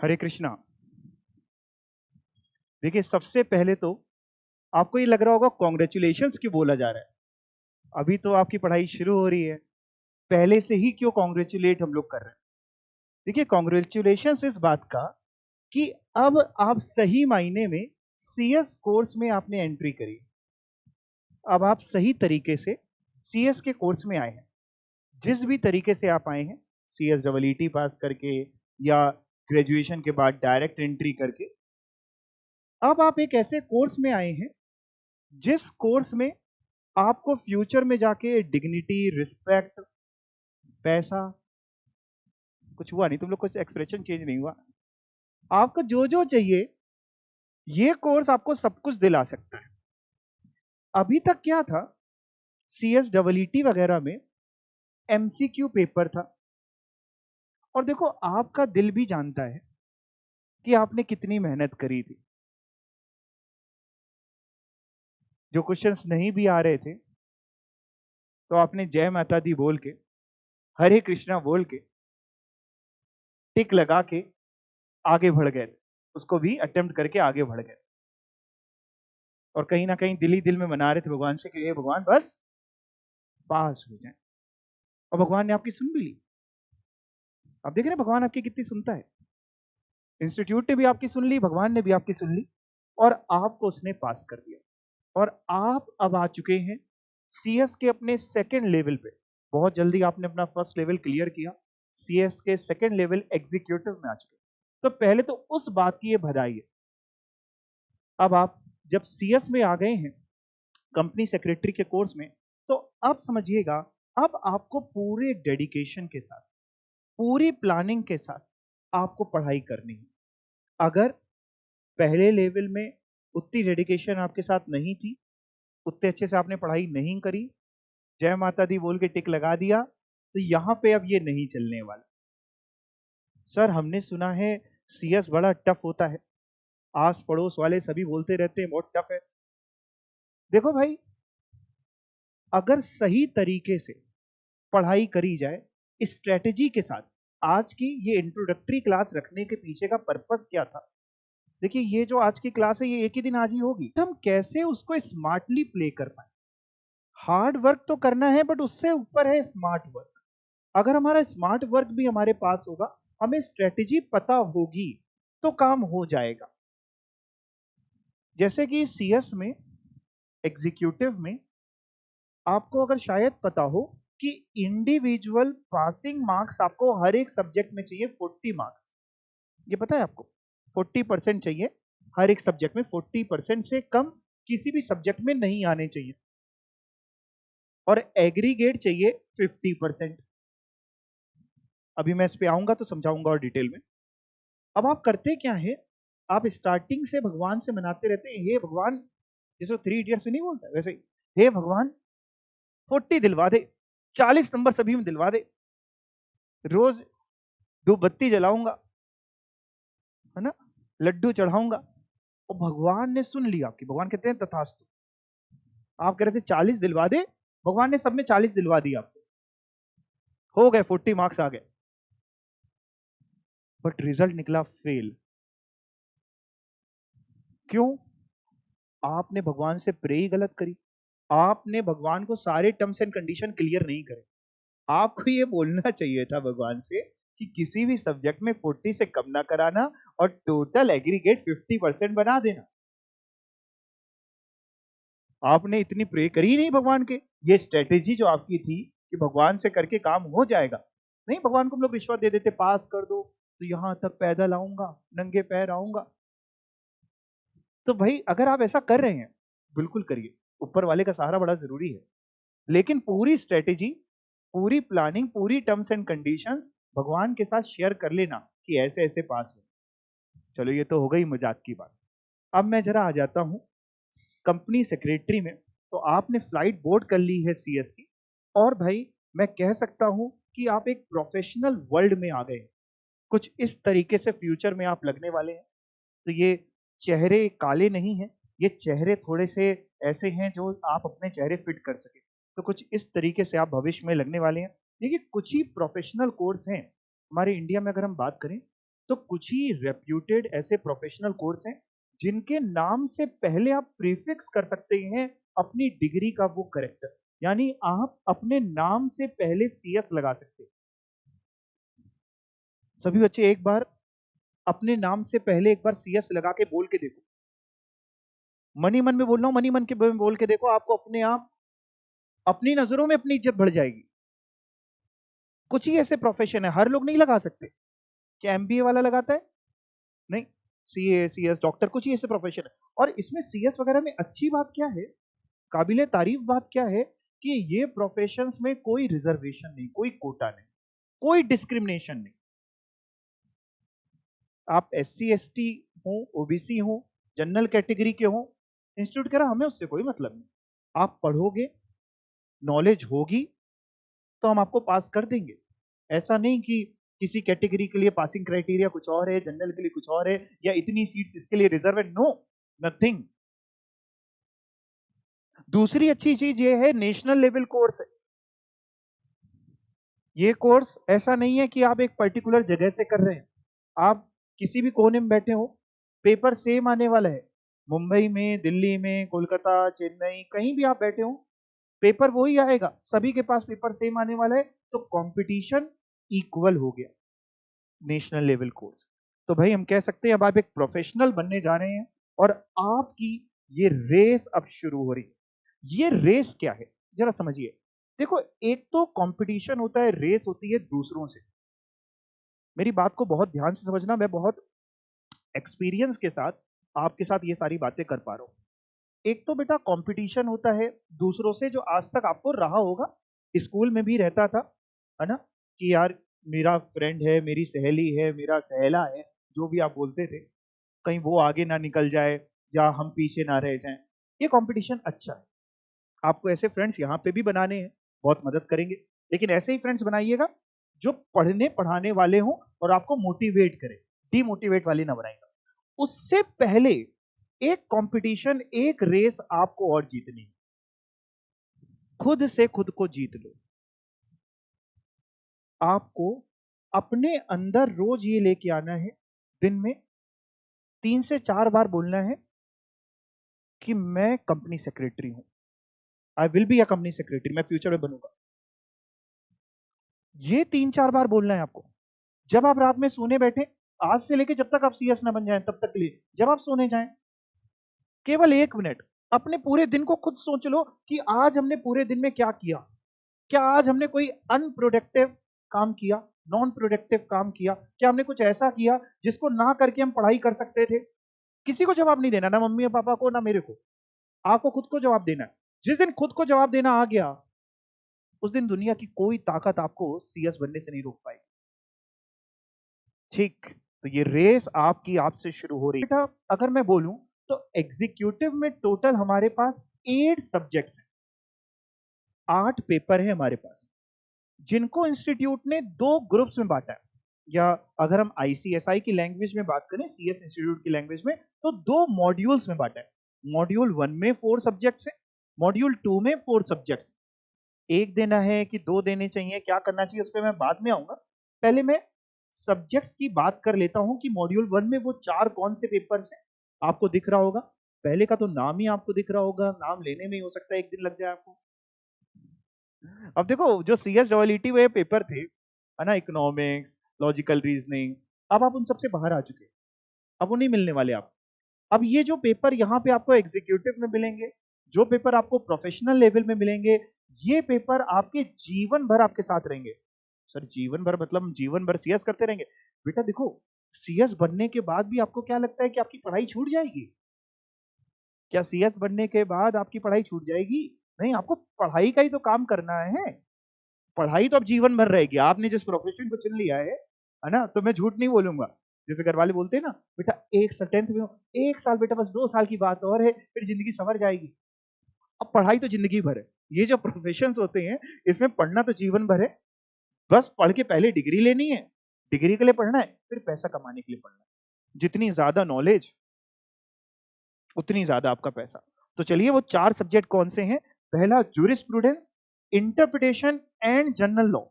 हरे कृष्णा। देखिए, सबसे पहले तो आपको ये लग रहा होगा कॉन्ग्रेचुलेशंस क्यों बोला जा रहा है। अभी तो आपकी पढ़ाई शुरू हो रही है, पहले से ही क्यों कॉन्ग्रेचुलेट हम लोग कर रहे हैं। देखिए, कॉन्ग्रेचुलेशंस इस बात का कि अब आप सही मायने में सीएस कोर्स में आपने एंट्री करी। अब आप सही तरीके से सीएस के कोर्स में आए हैं। जिस भी तरीके से आप आए हैं, सीएस डबल ईटी पास करके या ग्रेजुएशन के बाद डायरेक्ट एंट्री करके, अब आप एक ऐसे कोर्स में आए हैं जिस कोर्स में आपको फ्यूचर में जाके डिग्निटी, रिस्पेक्ट, पैसा, कुछ हुआ नहीं, तुम लोग कुछ एक्सप्रेशन चेंज नहीं हुआ, आपको जो जो चाहिए ये कोर्स आपको सब कुछ दिला सकता है। अभी तक क्या था, सीएस डबल ईटी वगैरह में एमसीक्यू पेपर था। और देखो, आपका दिल भी जानता है कि आपने कितनी मेहनत करी थी। जो क्वेश्चंस नहीं भी आ रहे थे तो आपने जय माता दी बोल के, हरे कृष्णा बोल के, टिक लगा के आगे बढ़ गए, उसको भी अटेम्प्ट करके आगे बढ़ गए। और कहीं ना कहीं दिल ही दिल में मना रहे थे भगवान से कि हे भगवान बस पास हो जाए। और भगवान ने आपकी सुन भी ली। आप देख रहे हैं भगवान आपकी कितनी सुनता है। इंस्टीट्यूट ने भी आपकी सुन ली, भगवान ने भी आपकी सुन ली, और आपको उसने पास कर दिया। और आप अब आ चुके हैं सीएस के अपने सेकेंड लेवल पे। बहुत जल्दी आपने अपना फर्स्ट लेवल क्लियर किया, सीएस के सेकेंड लेवल एग्जीक्यूटिव में आ चुके। तो पहले तो उस बात की ये बधाई है। अब आप जब सीएस में आ गए हैं, कंपनी सेक्रेटरी के कोर्स में, तो अब समझिएगा, अब आपको पूरे डेडिकेशन के साथ, पूरी प्लानिंग के साथ आपको पढ़ाई करनी है। अगर पहले लेवल में उतनी डेडिकेशन आपके साथ नहीं थी, उतने अच्छे से आपने पढ़ाई नहीं करी, जय माता दी बोल के टिक लगा दिया, तो यहां पे अब ये नहीं चलने वाला। सर, हमने सुना है सीएस बड़ा टफ होता है, आस पड़ोस वाले सभी बोलते रहते हैं बहुत टफ है। देखो भाई, अगर सही तरीके से पढ़ाई करी जाए स्ट्रेटेजी के साथ, आज की ये इंट्रोडक्टरी क्लास रखने के पीछे का पर्पस क्या था। देखिए, ये जो आज की क्लास है ये एक ही दिन आज ही होगी, हम कैसे उसको स्मार्टली प्ले कर पाए। हार्ड वर्क तो करना है, बट उससे ऊपर है स्मार्ट वर्क। अगर हमारा स्मार्ट वर्क भी हमारे पास होगा, हमें स्ट्रेटेजी पता होगी, तो काम हो जाएगा। जैसे कि सीएस में, एग्जीक्यूटिव में, आपको अगर शायद पता हो कि इंडिविजुअल पासिंग मार्क्स आपको हर एक सब्जेक्ट में चाहिए 40 मार्क्स। ये पता है आपको, 40% चाहिए हर एक सब्जेक्ट में, 40% से कम किसी भी सब्जेक्ट में नहीं आने चाहिए। और एग्रीगेट चाहिए 50%। अभी मैं इस पे आऊंगा तो समझाऊंगा और डिटेल में। अब आप करते क्या है, आप स्टार्टिंग से भगवान से मनाते रहते हैं, हे भगवान, जैसे 3 इडियट्स में नहीं बोलता वैसे ही, हे भगवान 40 दिलवा दे, 40 नंबर सभी में दिलवा दे, रोज 2 बत्ती जलाऊंगा, है ना, लड्डू चढ़ाऊंगा। और भगवान ने सुन लिया आपकी। भगवान कहते हैं तथास्तु। आप कह रहे थे 40 दिलवा दे, भगवान ने सब में 40 दिलवा दिया आपको, हो गए 40 मार्क्स आ गए। बट रिजल्ट निकला फेल। क्यों? आपने भगवान से प्रे ही गलत करी। आपने भगवान को सारे टर्म्स एंड कंडीशन क्लियर नहीं करे। आपको ये बोलना चाहिए था भगवान से कि किसी भी सब्जेक्ट में 40 से कम ना कराना और टोटल एग्रीगेट 50% बना देना। आपने इतनी प्रे करी नहीं भगवान के। ये स्ट्रेटेजी जो आपकी थी कि भगवान से करके काम हो जाएगा, नहीं, भगवान को हम लोग रिश्वत दे देते, पास कर दो तो यहां तक पैदल आऊंगा, नंगे पैर आऊंगा। तो भाई, अगर आप ऐसा कर रहे हैं, बिल्कुल करिए, ऊपर वाले का सहारा बड़ा जरूरी है, लेकिन पूरी स्ट्रेटेजी, पूरी प्लानिंग, पूरी टर्म्स एंड कंडीशंस भगवान के साथ शेयर कर लेना कि ऐसे ऐसे पास हो। चलो, ये तो हो गई मजाक की बात। अब मैं जरा आ जाता हूं कंपनी सेक्रेटरी में। तो आपने फ्लाइट बोर्ड कर ली है सीएस की, और भाई मैं कह सकता हूं कि आप एक प्रोफेशनल वर्ल्ड में आ गए। कुछ इस तरीके से फ्यूचर में आप लगने वाले हैं। तो ये चेहरे काले नहीं हैं, ये चेहरे थोड़े से ऐसे हैं जो आप अपने चेहरे फिट कर सके। तो कुछ इस तरीके से आप भविष्य में लगने वाले हैं। देखिए, कुछ ही प्रोफेशनल कोर्स हैं हमारे इंडिया में। अगर हम बात करें तो कुछ ही रेप्यूटेड ऐसे प्रोफेशनल कोर्स हैं जिनके नाम से पहले आप प्रीफिक्स कर सकते हैं अपनी डिग्री का वो करेक्टर, यानी आप अपने नाम से पहले सीएस लगा सकते हैं। सभी बच्चे एक बार अपने नाम से पहले एक बार सीएस लगा के बोल के देखो। मनी मन में बोल रहा हूं, मनी मन के बोल के देखो, आपको अपने आप अपनी नजरों में अपनी इज्जत बढ़ जाएगी। कुछ ही ऐसे प्रोफेशन है, हर लोग नहीं लगा सकते। क्या एमबीए वाला लगाता है? नहीं। सीए, सीएस, डॉक्टर, कुछ ही ऐसे प्रोफेशन है। और इसमें सीएस वगैरह में अच्छी बात क्या है, काबिले तारीफ बात क्या है कि ये प्रोफेशंस में कोई रिजर्वेशन नहीं, कोई कोटा नहीं, कोई डिस्क्रिमिनेशन नहीं। आप एससी एसटी हो, ओबीसी हो, जनरल कैटेगरी के हो, इंस्टीट्यूट कह रहा हमें उससे कोई मतलब नहीं। आप पढ़ोगे, नॉलेज होगी तो हम आपको पास कर देंगे। ऐसा नहीं कि किसी कैटेगरी के लिए पासिंग क्राइटेरिया कुछ और है, जनरल के लिए कुछ और है, या इतनी सीट्स इसके लिए रिजर्व है। No, nothing. दूसरी अच्छी चीज ये है, नेशनल लेवल कोर्स है। ये कोर्स ऐसा नहीं है कि आप एक पर्टिकुलर जगह से कर रहे हैं, आप किसी भी कोने में बैठे हो, पेपर सेम आने वाला है। मुंबई में, दिल्ली में, कोलकाता, चेन्नई, कहीं भी आप बैठे हो, पेपर वही आएगा, सभी के पास पेपर सेम आने वाला है। तो कंपटीशन इक्वल हो गया नेशनल लेवल कोर्स। तो भाई हम कह सकते हैं अब आप एक प्रोफेशनल बनने जा रहे हैं और आपकी ये रेस अब शुरू हो रही है। ये रेस क्या है जरा समझिए। देखो, एक तो कंपटीशन होता है, रेस होती है दूसरों से। मेरी बात को बहुत ध्यान से समझना, मैं बहुत एक्सपीरियंस के साथ आपके साथ ये सारी बातें कर पा रहा हूं। एक तो बेटा कंपटीशन होता है दूसरों से, जो आज तक आपको रहा होगा, स्कूल में भी रहता था, है ना, कि यार मेरा फ्रेंड है, मेरी सहेली है, मेरा सहेला है, जो भी आप बोलते थे, कहीं वो आगे ना निकल जाए या हम पीछे ना रह जाएं। ये कंपटीशन अच्छा है, आपको ऐसे फ्रेंड्स यहाँ पे भी बनाने हैं, बहुत मदद करेंगे। लेकिन ऐसे ही फ्रेंड्स बनाइएगा जो पढ़ने पढ़ाने वाले हों और आपको मोटिवेट करें, डीमोटिवेट वाले ना बनाएगा। उससे पहले एक कंपटीशन, एक रेस आपको और जीतनी है। खुद से खुद को जीत लो। आपको अपने अंदर रोज ये लेके आना है, दिन में 3 से 4 बार बोलना है कि मैं कंपनी सेक्रेटरी हूं, I will be a company secretary, मैं फ्यूचर में बनूंगा। ये 3-4 बार बोलना है आपको। जब आप रात में सोने बैठे, आज से लेके जब तक आप सीएस ना बन जाएं तब तक के लिए, जब आप सोने जाएं, केवल 1 मिनट अपने पूरे दिन को खुद सोच लो कि आज हमने पूरे दिन में क्या किया। क्या आज हमने कोई अनप्रोडक्टिव काम किया, नॉन प्रोडक्टिव काम किया? क्या हमने कुछ ऐसा किया जिसको ना करके हम पढ़ाई कर सकते थे? किसी को जवाब नहीं देना, ना मम्मी पापा को, ना मेरे को। आपको खुद को जवाब देना है। जिस दिन खुद को जवाब देना आ गया, उस दिन दुनिया की कोई ताकत आपको सीएस बनने से नहीं रोक पाएगी। ठीक, तो ये रेस आपकी आपसे शुरू हो रही है। बेटा अगर मैं बोलूं तो एग्जीक्यूटिव में टोटल हमारे पास 8 सब्जेक्ट्स हैं, 8 पेपर है हमारे पास, जिनको इंस्टीट्यूट ने 2 ग्रुप्स में बांटा है। या अगर हम आईसीएसआई की लैंग्वेज में बात करें, सीएस इंस्टीट्यूट की लैंग्वेज में, तो 2 मॉड्यूल्स में बांटा है। मॉड्यूल 1 में 4 सब्जेक्ट्स है, मॉड्यूल 2 में 4 सब्जेक्ट्स। एक देना है कि 2 देने चाहिए, क्या करना चाहिए उस पर मैं बाद में आऊंगा। पहले मैं सब्जेक्ट्स की बात कर लेता हूं कि मॉड्यूल 1 में वो 4 कौन से पेपर्स हैं। आपको दिख रहा होगा, पहले का तो नाम ही आपको दिख रहा होगा, नाम लेने में ही हो सकता है 1 दिन लग जाए आपको। अब देखो, जो सीएस डबलईटी वे पेपर थे, है ना, इकोनॉमिक्स, लॉजिकल रीजनिंग, अब आप उन सबसे बाहर आ चुके हैं, अब वो नहीं मिलने वाले आप। अब ये जो पेपर यहाँ पे आपको एग्जीक्यूटिव में मिलेंगे, जो पेपर आपको प्रोफेशनल लेवल में मिलेंगे, ये पेपर आपके जीवन भर आपके साथ रहेंगे। सर जीवन भर मतलब हम जीवन भर सीएस करते रहेंगे? बेटा देखो, सीएस बनने के बाद भी आपको क्या लगता है कि आपकी पढ़ाई छूट जाएगी? क्या सीएस बनने के बाद आपकी पढ़ाई छूट जाएगी? नहीं, आपको पढ़ाई का ही तो काम करना है। पढ़ाई तो अब जीवन भर रहेगी। आपने जिस प्रोफेशन को चुन लिया है ना, तो मैं झूठ नहीं बोलूंगा। जैसे घर वाले बोलते हैं ना, बेटा 1 10th में हो, 1 साल बेटा, बस 2 साल की बात और है, फिर जिंदगी संवर जाएगी। अब पढ़ाई तो जिंदगी भर है। ये जो प्रोफेशंस होते हैं, इसमें पढ़ना तो जीवन भर है। बस पढ़ के पहले डिग्री लेनी है, डिग्री के लिए पढ़ना है, फिर पैसा कमाने के लिए पढ़ना है। जितनी ज्यादा नॉलेज उतनी ज्यादा आपका पैसा। तो चलिए, वो 4 सब्जेक्ट कौन से हैं? पहला jurisprudence, interpretation and general law.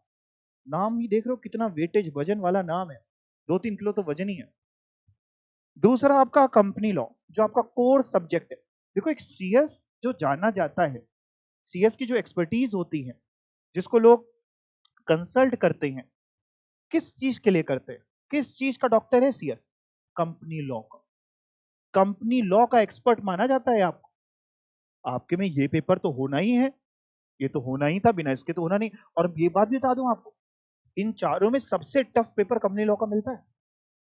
नाम ही देख रहे हो कितना वेटेज वजन वाला नाम है। 2-3 किलो तो वजन ही है। दूसरा आपका कंपनी लॉ, जो आपका कोर सब्जेक्ट है। देखो एक सीएस जो जाना जाता है, सीएस की जो एक्सपर्टीज होती है, जिसको लोग कंसल्ट करते हैं, किस चीज के लिए करते हैं, किस चीज का डॉक्टर है सीएस? कंपनी लॉ का। कंपनी लॉ का एक्सपर्ट माना जाता है आपको। आपके में ये पेपर तो होना ही है, ये तो होना ही था, बिना इसके तो होना नहीं। और ये बात भी बता दूं आपको, इन चारों में सबसे टफ पेपर कंपनी लॉ का मिलता है।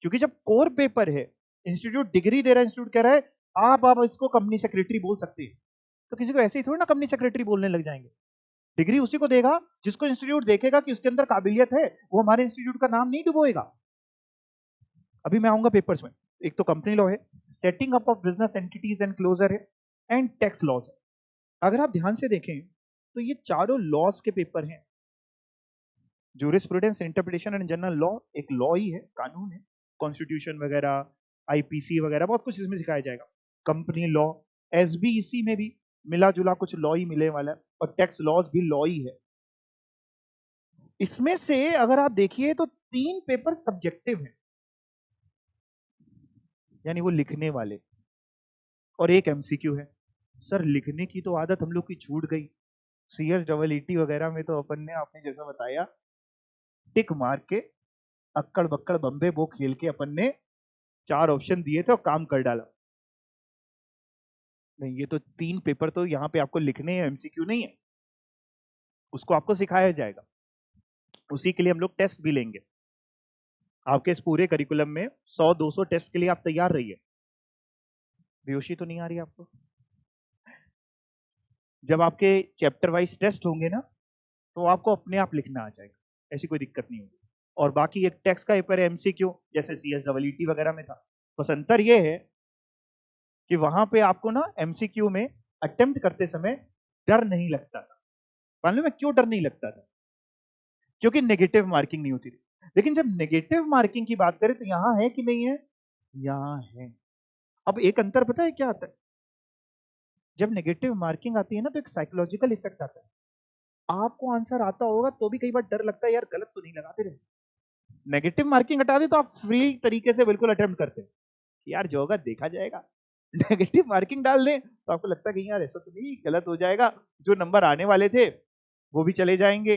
क्योंकि जब कोर पेपर है, इंस्टीट्यूट डिग्री दे रहा है, इंस्टीट्यूट कह रहा है आप इसको कंपनी सेक्रेटरी बोल सकते हैं, तो किसी को ऐसे ही थोड़ी ना कंपनी सेक्रेटरी बोलने लग जाएंगे। डिग्री उसी को देगा जिसको इंस्टीट्यूट देखेगा कि उसके अंदर काबिलियत है, वो हमारे इंस्टीट्यूट का नाम नहीं डुबोएगा। अभी मैं आऊंगा पेपर्स में। एक तो कंपनी लॉ है, setting up of business entities and closure है, एंड टैक्स लॉज है। अगर आप ध्यान से देखें तो ये चारों लॉज के पेपर हैं। Jurisprudence, interpretation and general law एक लॉ ही है, कानून है। कॉन्स्टिट्यूशन वगैरह, आईपीसी वगैरह बहुत कुछ इसमें सिखाया जाएगा। कंपनी लॉ, एसबीईसी में भी मिला जुला कुछ लॉ ही मिलने वाला है, और टैक्स लॉज भी लॉ ही है। इसमें से अगर आप देखिए तो 3 पेपर सब्जेक्टिव हैं, यानी वो लिखने वाले, और एक एमसीक्यू है। सर लिखने की तो आदत हम लोग की छूट गई। सीएस डबल ईटी वगैरह में तो अपन ने, आपने जैसा बताया, टिक मार के अक्कड़ बक्कड़ बम्बे वो खेल के अपन ने 4 ऑप्शन दिए थे और काम कर डाला। नहीं, ये तो 3 पेपर तो यहाँ पे आपको लिखने हैं, एमसीक्यू नहीं है, उसको आपको सिखाया जाएगा। उसी के लिए हम लोग टेस्ट भी लेंगे। आपके इस पूरे करिकुलम में 100-200 टेस्ट के लिए आप तैयार रहिए। बेहोशी तो नहीं आ रही आपको? जब आपके चैप्टर वाइज टेस्ट होंगे ना, तो आपको अपने आप लिखना आ जाएगा, ऐसी कोई दिक्कत नहीं होगी। और बाकी एक टेक्स्ट का पेपर है एमसीक्यू, जैसे सीएसडब्ल्यूटी वगैरह में था। बस अंतर ये है कि वहां पे आपको ना एमसीक्यू में अटेम्प्ट करते समय डर नहीं लगता था। मालूम है क्यों डर नहीं लगता था? क्योंकि नेगेटिव मार्किंग नहीं होती थी। लेकिन जब नेगेटिव मार्किंग की बात करें तो यहां है कि नहीं है? यहां है। अब एक अंतर पता है क्या आता है? जब नेगेटिव मार्किंग आती है ना, तो एक साइकोलॉजिकल इफेक्ट आता है। आपको आंसर आता होगा तो भी कई बार डर लगता है, यार गलत तो नहीं लगाते रहे। नेगेटिव मार्किंग हटा दे तो आप फ्री तरीके से बिल्कुल अटेम्प्ट करते हैं, यार जो होगा देखा जाएगा। नेगेटिव मार्किंग डाल दें तो आपको लगता है कि यार ऐसा तो नहीं, गलत हो जाएगा, जो नंबर आने वाले थे वो भी चले जाएंगे।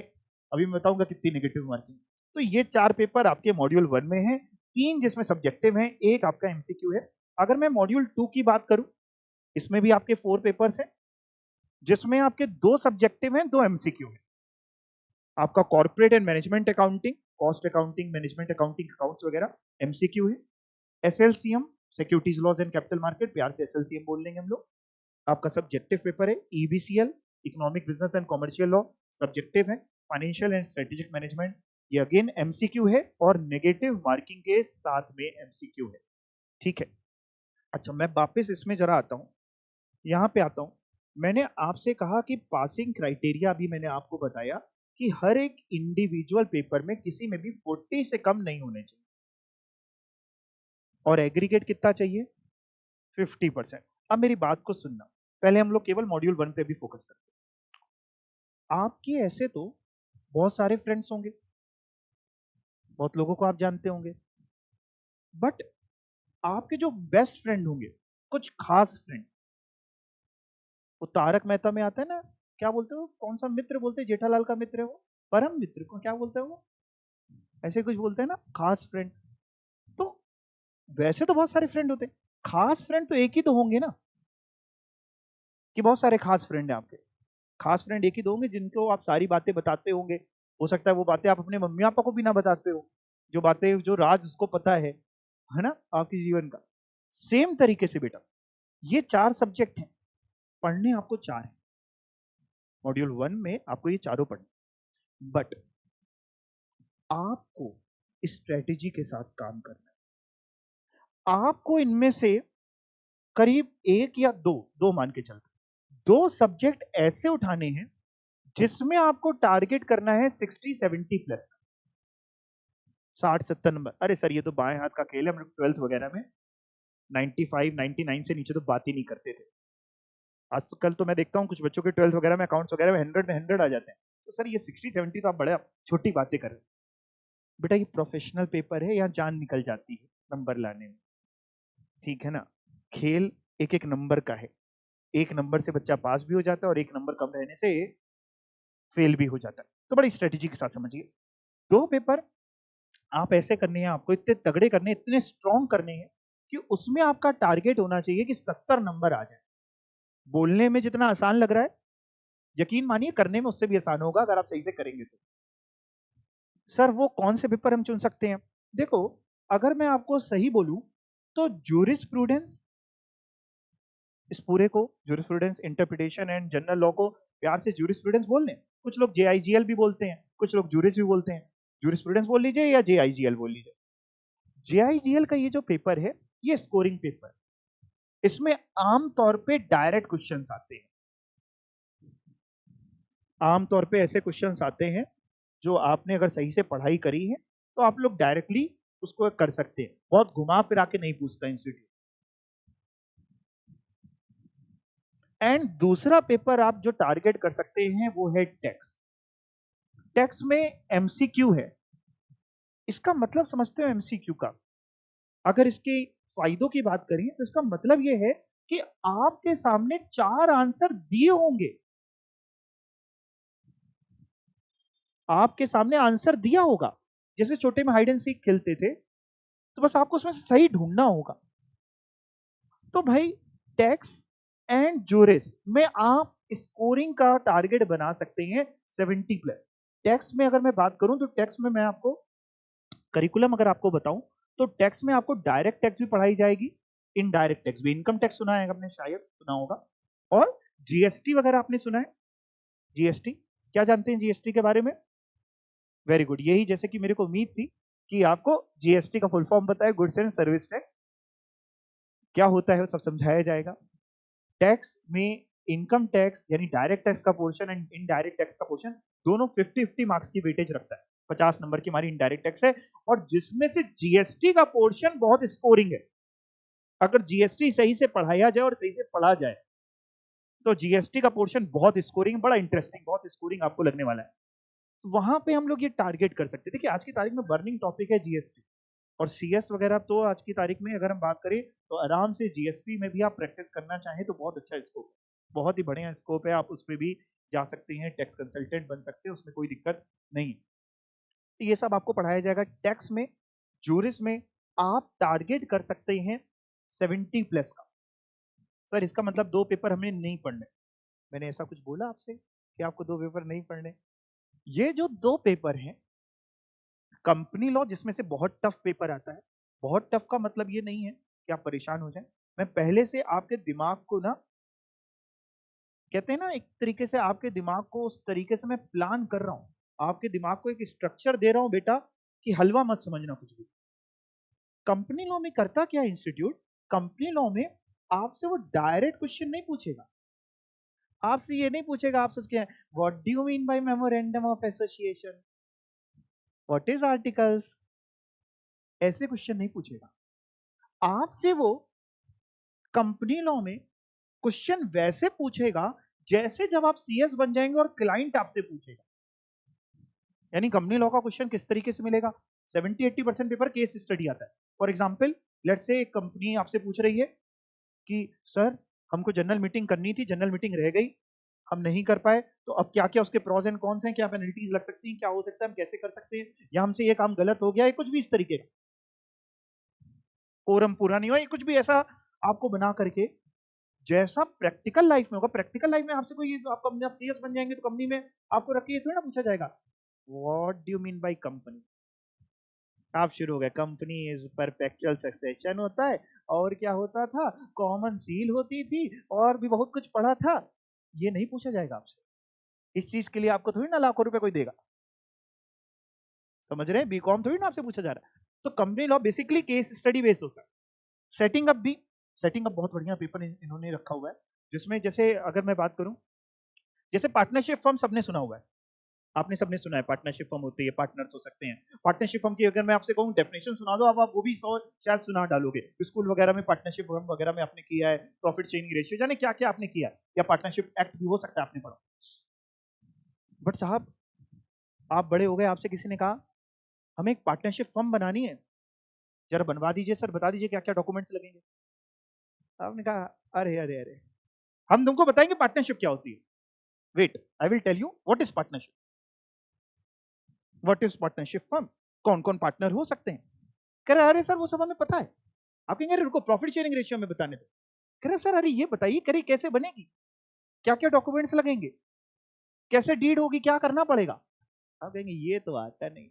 अभी मैं बताऊंगा कितनी नेगेटिव मार्किंग। तो ये 4 पेपर आपके मॉड्यूल 1 में है, 3 जिसमें सब्जेक्टिव है, एक आपका एमसीक्यू है। अगर मैं मॉड्यूल 2 की बात करूं, इसमें भी आपके 4 पेपर्स हैं, जिसमें आपके 2 सब्जेक्टिव हैं, 2 एमसीक्यू है। आपका corporate and management accounting, cost accounting, management accounting, accounts वगैरह, एमसीक्यू है। SLCM, securities laws and capital market, प्यार से एसएलसीएम बोल लेंगे हम लोग। आपका सब्जेक्टिव पेपर है EBCL, economic business and commercial law, subjective है। फाइनेंशियल एंड स्ट्रेटेजिक मैनेजमेंट, ये अगेन एमसीक्यू है, और नेगेटिव मार्किंग के साथ में एमसीक्यू है। ठीक है। अच्छा, मैं वापस इसमें जरा आता हूं, यहां पे आता हूं। मैंने आपसे कहा कि पासिंग क्राइटेरिया भी मैंने आपको बताया कि हर एक इंडिविजुअल पेपर में किसी में भी 40 से कम नहीं होने चाहिए, और एग्रीगेट कितना चाहिए? 50%। अब मेरी बात को सुनना, पहले हम लोग केवल मॉड्यूल 1 पे भी फोकस करते हैं। आपके ऐसे तो बहुत सारे फ्रेंड्स होंगे, बहुत लोगों को आप जानते होंगे, बट आपके जो बेस्ट फ्रेंड होंगे, कुछ खास फ्रेंड, वो तारक मेहता में आता है ना, क्या बोलते हो, कौन सा मित्र बोलते हैं, जेठालाल का मित्र है वो, परम मित्र को क्या बोलते हैं वो, ऐसे कुछ बोलते हैं ना, खास फ्रेंड। तो वैसे तो बहुत सारे फ्रेंड होते हैं, खास फ्रेंड तो एक ही तो होंगे ना, कि बहुत सारे खास फ्रेंड हैं आपके? खास फ्रेंड एक ही दो होंगे जिनको आप सारी बातें बताते होंगे। हो सकता है वो बातें आप अपने मम्मी पापा को भी ना बताते हो, जो बातें, जो राज उसको पता है ना, आपके जीवन का। सेम तरीके से बेटा, ये 4 सब्जेक्ट हैं, पढ़ने आपको 4 है। मॉड्यूल 1 में आपको ये चारों पढ़ने, बट आपको स्ट्रेटेजी के साथ काम करना है। आपको इनमें से करीब 1 या 2, 2 मान के चलते, 2 सब्जेक्ट ऐसे उठाने हैं जिसमें आपको टारगेट करना है 60-70 प्लस का, 60-70 नंबर। अरे सर ये तो बाएं हाथ का खेल है, हम लोग 12th वगैरह में 95-99 से नीचे तो बात ही नहीं करते थे। आजकल तो मैं देखता हूँ कुछ बच्चों के 12th वगैरह में, अकाउंट्स वगैरह में 100 में 100 आ जाते हैं। तो सर ये 60-70 तो आप बड़े छोटी बातें कर रहे हैं। बेटा ये प्रोफेशनल पेपर है, यहाँ जान निकल जाती है नंबर लाने में, ठीक है ना। खेल एक एक नंबर का है, एक नंबर से बच्चा पास भी हो जाता है और एक नंबर कम रहने से फेल भी हो जाता है। तो बड़ी स्ट्रेटेजी के साथ समझिए, दो पेपर आप ऐसे करने हैं, आपको इतने तगड़े करने, इतने स्ट्रॉन्ग करने हैं कि उसमें आपका टारगेट होना चाहिए कि 70 नंबर आ जाए। बोलने में जितना आसान लग रहा है, यकीन मानिए करने में उससे भी आसान होगा अगर आप सही से करेंगे तो। सर वो कौन से पेपर हम चुन सकते हैं? देखो, अगर मैं आपको सही बोलूं तो जूरिस्प्रूडेंस, इस पूरे को jurisprudence, interpretation and general law को प्यार से जूरिस्प्रूडेंस बोल लें। कुछ लोग जेआईजीएल भी बोलते हैं, कुछ लोग जूरिस भी बोलते हैं। जूरिस्प्रूडेंस बोल लीजिए या जेआईजीएल बोल लीजिए। जेआईजीएल का ये जो पेपर है, ये स्कोरिंग पेपर, इसमें आमतौर पे डायरेक्ट क्वेश्चंस आते हैं। आमतौर पे ऐसे क्वेश्चंस आते हैं जो आपने अगर सही से पढ़ाई करी है तो आप लोग डायरेक्टली उसको कर सकते हैं, बहुत घुमा फिरा के नहीं पूछता इंस्टीट्यूट। एंड दूसरा पेपर आप जो टारगेट कर सकते हैं वो है टैक्स। टैक्स में एमसीक्यू है। इसका मतलब समझते हो एमसीक्यू का? अगर इसके फायदों की बात करें तो इसका मतलब यह है कि आपके सामने 4 आंसर दिए होंगे, आपके सामने आंसर दिया होगा। जैसे छोटे में हाइड एंड सीक खेलते थे, तो बस आपको उसमें से सही ढूंढना होगा। तो भाई टैक्स एंड जूरिस में आप स्कोरिंग का टारगेट बना सकते हैं 70 प्लस। टैक्स में अगर मैं बात करूं तो टैक्स में मैं आपको करिकुलम अगर आपको बताऊं तो टैक्स में आपको डायरेक्ट टैक्स भी पढ़ाई जाएगी, इनडायरेक्ट टैक्स भी। इनकम टैक्स सुना है आपने, शायद सुना होगा, और जीएसटी वगैरह आपने सुना है। जीएसटी क्या जानते हैं जीएसटी के बारे में? वेरी गुड, यही जैसे कि मेरे को उम्मीद थी कि आपको जीएसटी का फुल फॉर्म पता है, गुड्स एंड सर्विस टैक्स। क्या होता है वो सब समझाया जाएगा। टैक्स में इनकम टैक्स यानी डायरेक्ट टैक्स का पोर्शन एंड इनडायरेक्ट टैक्स का पोर्शन दोनों 50-50 मार्क्स की वेटेज रखता है। 50 नंबर की हमारी इनडायरेक्ट टैक्स है, और जिसमें से जीएसटी का पोर्शन बहुत स्कोरिंग है। अगर जीएसटी सही से पढ़ाया जाए और सही से पढ़ा जाए तो जीएसटी का पोर्शन बहुत स्कोरिंग, बड़ा इंटरेस्टिंग, बहुत स्कोरिंग आपको लगने वाला है। तो वहां पे हम लोग ये टारगेट कर सकते हैं। देखिए आज की तारीख में बर्निंग टॉपिक है जीएसटी और सीएस वगैरह। तो आज की तारीख में अगर हम बात करें तो आराम से जीएसटी में भी आप प्रैक्टिस करना चाहें तो बहुत अच्छा स्कोप है, बहुत ही बढ़िया स्कोप है। आप उस पर भी जा सकते हैं, टैक्स कंसल्टेंट बन सकते हैं, उसमें कोई दिक्कत नहीं। तो ये सब आपको पढ़ाया जाएगा। टैक्स में, जूरिस में आप टारगेट कर सकते हैं 70 प्लस का। सर इसका मतलब दो पेपर हमें नहीं पढ़ने? मैंने ऐसा कुछ बोला आपसे कि आपको दो पेपर नहीं पढ़ने? ये जो दो पेपर हैं, कंपनी लॉ जिसमें से बहुत टफ पेपर आता है। बहुत टफ का मतलब ये नहीं है कि आप परेशान हो जाएं। मैं पहले से आपके दिमाग को ना, कहते हैं ना, एक तरीके से आपके दिमाग को उस तरीके से मैं प्लान कर रहा हूं, आपके दिमाग को एक स्ट्रक्चर दे रहा हूं बेटा, कि हलवा मत समझना कुछ भी। कंपनी लॉ में करता क्या इंस्टीट्यूट, कंपनी लॉ में आपसे वो डायरेक्ट क्वेश्चन नहीं पूछेगा। आपसे ये नहीं पूछेगा, आप सोच के what do you mean by memorandum of association, what is articles, ऐसे क्वेश्चन नहीं पूछेगा आपसे। वो कंपनी लॉ में क्वेश्चन वैसे पूछेगा जैसे जब आप सीएस बन जाएंगे और क्लाइंट आपसे पूछेगा। यानी कंपनी लॉ का क्वेश्चन किस तरीके से मिलेगा? 70-80% पेपर केस स्टडी आता है। फॉर एग्जांपल, लेट्स से एक कंपनी आपसे पूछ रही है कि सर हमको जनरल मीटिंग करनी थी, जनरल मीटिंग रह गई, हम नहीं कर पाए, तो अब क्या क्या उसके प्रोज एंड कॉन्स हैं, क्या पेनल्टीज लग सकती हैं, क्या हो सकता है, हम कैसे कर सकते हैं, या हमसे ये काम गलत हो गया है, कुछ भी इस तरीके का, कोरम पूरा नहीं हुआ, कुछ भी ऐसा आपको बना करके, जैसा प्रैक्टिकल लाइफ में होगा। प्रैक्टिकल लाइफ में आपसे कोई, आप कंपनी, आप सीएस बन जाएंगे तो कंपनी में आपको रख के थोड़ा ना पूछा जाएगा what do you mean by company. आप शुरू हो गए, कंपनी इज परपेचुअल सक्सेशन होता है, और क्या होता था, कॉमन सील होती थी, और भी बहुत कुछ पढ़ा था। ये नहीं पूछा जाएगा आपसे। इस चीज के लिए आपको थोड़ी ना लाखों रुपए कोई देगा, समझ रहे हैं? बीकॉम थोड़ी ना आपसे पूछा जा रहा है। तो company law basically case study based होता है। सेटिंग अप भी, सेटिंग अप बहुत बढ़िया पेपर इन्होंने रखा हुआ है, जिसमें जैसे अगर मैं बात करूं, जैसे पार्टनरशिप फर्म सबने सुना हुआ है, आपने सबने सुना है पार्टनरशिप फर्म होती है, पार्टनर्स हो सकते हैं। पार्टनरशिप फर्म की अगर मैं आपसे कहूं डेफिनेशन सुना दो, अब आप वो भी 100 शायद सुना डालोगे। स्कूल वगैरह में पार्टनरशिप फर्म वगैरह में आपने किया है, प्रॉफिट शेयरिंग रेशियो, जाने क्या क्या आपने किया है, या पार्टनरशिप एक्ट भी हो सकता है आपने पढ़ा। बट साहब आप बड़े हो गए, आपसे किसी ने कहा हमें एक पार्टनरशिप फर्म बनानी है, जरा बनवा दीजिए सर, बता दीजिए क्या क्या डॉक्यूमेंट्स लगेंगे। आपने कहा अरे अरे अरे, हम तुमको बताएंगे पार्टनरशिप क्या होती है। Wait, I will tell you what is partnership. What is partnership firm, कौन कौन पार्टनर हो सकते हैं। कह रहे अरे सर वो सब हमें पता है। आप कहेंगे रुको प्रॉफिट शेयरिंग रेशियो में बताने दो। कह रहे सर अरे ये बताइए करिए कैसे बनेगी, क्या क्या डॉक्यूमेंट्स लगेंगे, कैसे डीड होगी, क्या करना पड़ेगा। आप कहेंगे ये तो आता नहीं,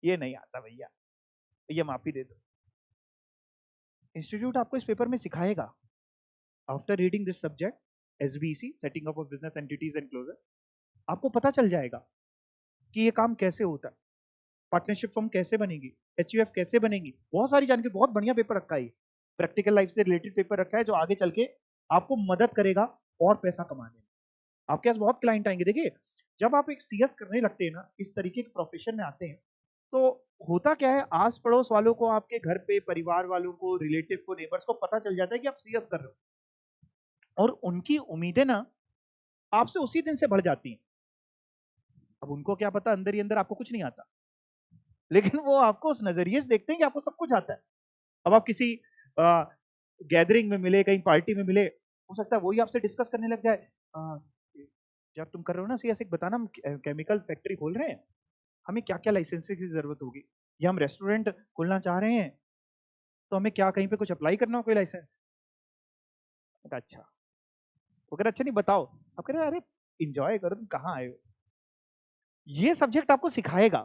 ये नहीं आता भैया, ये माफी दे दो। इंस्टीट्यूट आपको इस पेपर में सिखाएगा। After reading this subject SBC, setting up of business entities and closure, आपको पता चल जाएगा कि ये काम कैसे होता है, पार्टनरशिप फर्म कैसे बनेगी, एचयूएफ कैसे बनेगी, बहुत सारी जानकारी। बहुत बढ़िया पेपर रखा है, प्रैक्टिकल लाइफ से रिलेटेड पेपर रखा है जो आगे चल के आपको मदद करेगा और पैसा कमाने में। आपके पास बहुत क्लाइंट आएंगे। देखिए जब आप एक सीएस करने लगते हैं ना, इस तरीके के प्रोफेशन में आते हैं, तो होता क्या है, आस पड़ोस वालों को, आपके घर पे परिवार वालों को, रिलेटिव को, नेबर्स को पता चल जाता है कि आप सीएस कर रहे हो, और उनकी उम्मीदें ना आपसे उसी दिन से बढ़ जाती हैं। अब उनको क्या पता अंदर ही अंदर आपको कुछ नहीं आता, लेकिन वो आपको उस नजरिए से देखते हैं कि आपको सब कुछ आता है। अब आप किसी गैदरिंग में मिले, कहीं पार्टी में मिले, हो सकता है वही आपसे डिस्कस करने लग जाए, जब तुम कर रहे हो ना सीएस, एक बताना, हम केमिकल फैक्ट्री खोल रहे हैं, हमें क्या क्या लाइसेंस की जरूरत होगी, या हम रेस्टोरेंट खोलना चाह रहे हैं, तो हमें क्या कहीं पे कुछ अप्लाई करना हो, कोई लाइसेंस। अच्छा, वो कह रहे अच्छा नहीं बताओ। आप कह रहे अरे इंजॉय करो, तुम कहाँ आए हो। ये सब्जेक्ट आपको सिखाएगा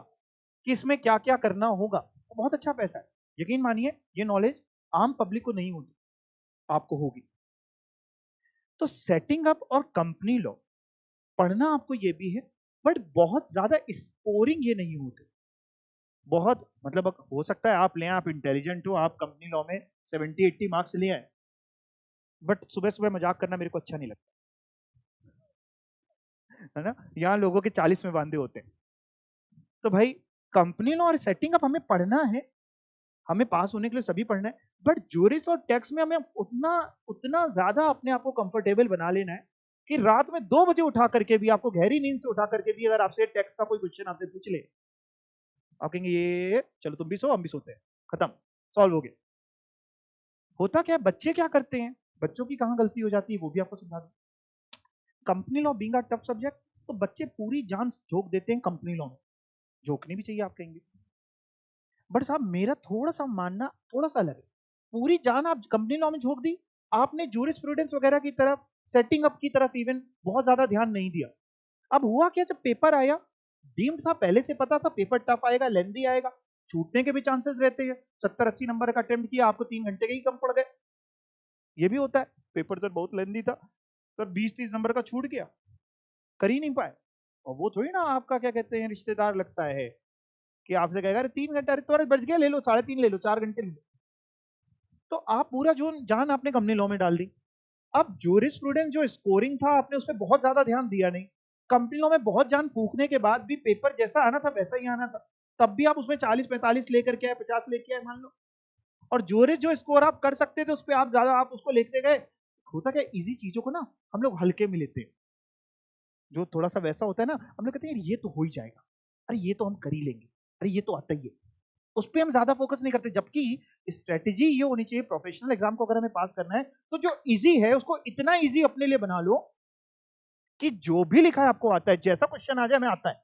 कि इसमें क्या क्या करना होगा, तो बहुत अच्छा पैसा है। यकीन मानिए ये नॉलेज आम पब्लिक को नहीं होती, आपको होगी। तो सेटिंग अप और कंपनी लॉ पढ़ना आपको ये भी है, बट बहुत ज्यादा स्कोरिंग ये नहीं होते। बहुत मतलब हो सकता है आप लें, आप इंटेलिजेंट हो, आप कंपनी लॉ में 70-80 मार्क्स ले आए, बट सुबह सुबह मजाक करना मेरे को अच्छा नहीं लगता, है ना। यहाँ लोगों के 40 में बांधे होते हैं। तो भाई कंपनी लॉ और सेटिंग अप हमें पढ़ना है, हमें पास होने के लिए सभी पढ़ना है, बट ज्यूरिस और टैक्स में हमें उतना उतना ज्यादा अपने आप को कंफर्टेबल बना लेना है कि रात में 2 बजे उठा करके भी, आपको गहरी नींद से उठा करके भी अगर आपसे टैक्स का कोई क्वेश्चन आपसे पूछ ले, आप कहेंगे ये चलो तुम भी सो हम भी सोते हैं, खत्म, सॉल्व हो गया। होता क्या है, बच्चे क्या करते हैं, बच्चों की कहाँ गलती हो जाती है वो भी आपको समझा दूं। Company law being a tough subject, तो बच्चे पूरी जान झोंक देते हैं कंपनी लॉ में। झोंकनी भी चाहिए आप कहेंगे, बट साहब मेरा थोड़ा सा मानना थोड़ा सा अलग है। पूरी जान आप कंपनी लॉ में झोंक दी, आपने जूरिस्प्रूडेंस वगैरह की तरफ, सेटिंग अप की तरफ इवन बहुत ज्यादा ध्यान नहीं दिया। अब हुआ क्या, जब पेपर आया, डीम्ड था, पहले से पता था पेपर टफ आएगा, लेंदी आएगा, छूटने के भी चांसेस रहते हैं। 70-80 नंबर का अटेम्प्ट किया, आपको 3 घंटे के ही कम पड़ गए, ये भी होता है। पेपर तो बहुत लेंदी था, तो 20-30 नंबर का छूट गया, कर ही नहीं पाए। और वो थोड़ी ना आपका क्या कहते हैं रिश्तेदार लगता है कि आपसे कहेगा अरे 3 घंटा, अरे तुम्हारे बच गया, ले लो 3.5 ले लो, 4 घंटे ले लो। तो आप पूरा जो जान आपने कंपनी लॉ में डाल दी। अब जूरिस्प्रूडेंस जो स्कोरिंग था, आपने उसमें बहुत ज्यादा ध्यान दिया नहीं। कंपनी लॉ में बहुत जान फूकने के बाद भी पेपर जैसा आना था वैसा ही आना था, तब भी आप उसमें 40-45 लेकर के आए, 50 लेके आए मान लो। और जोरिस जो स्कोर आप कर सकते थे उस पर आप ज्यादा आप उसको लेते गए। होता क्या, इजी चीजों को ना हम लोग हल्के में लेते हैं, जो थोड़ा सा वैसा होता है ना, हम लोग कहते हैं ये तो हो ही जाएगा, अरे ये तो हम कर ही लेंगे, अरे ये तो आता ही है, उस पर हम ज्यादा फोकस नहीं करते। जबकि स्ट्रेटेजी ये होनी चाहिए, प्रोफेशनल एग्जाम को अगर हमें पास करना है तो जो इजी है उसको इतना इजी अपने लिए बना लो कि जो भी लिखा है आपको आता है, जैसा क्वेश्चन आ जाए हमें आता है,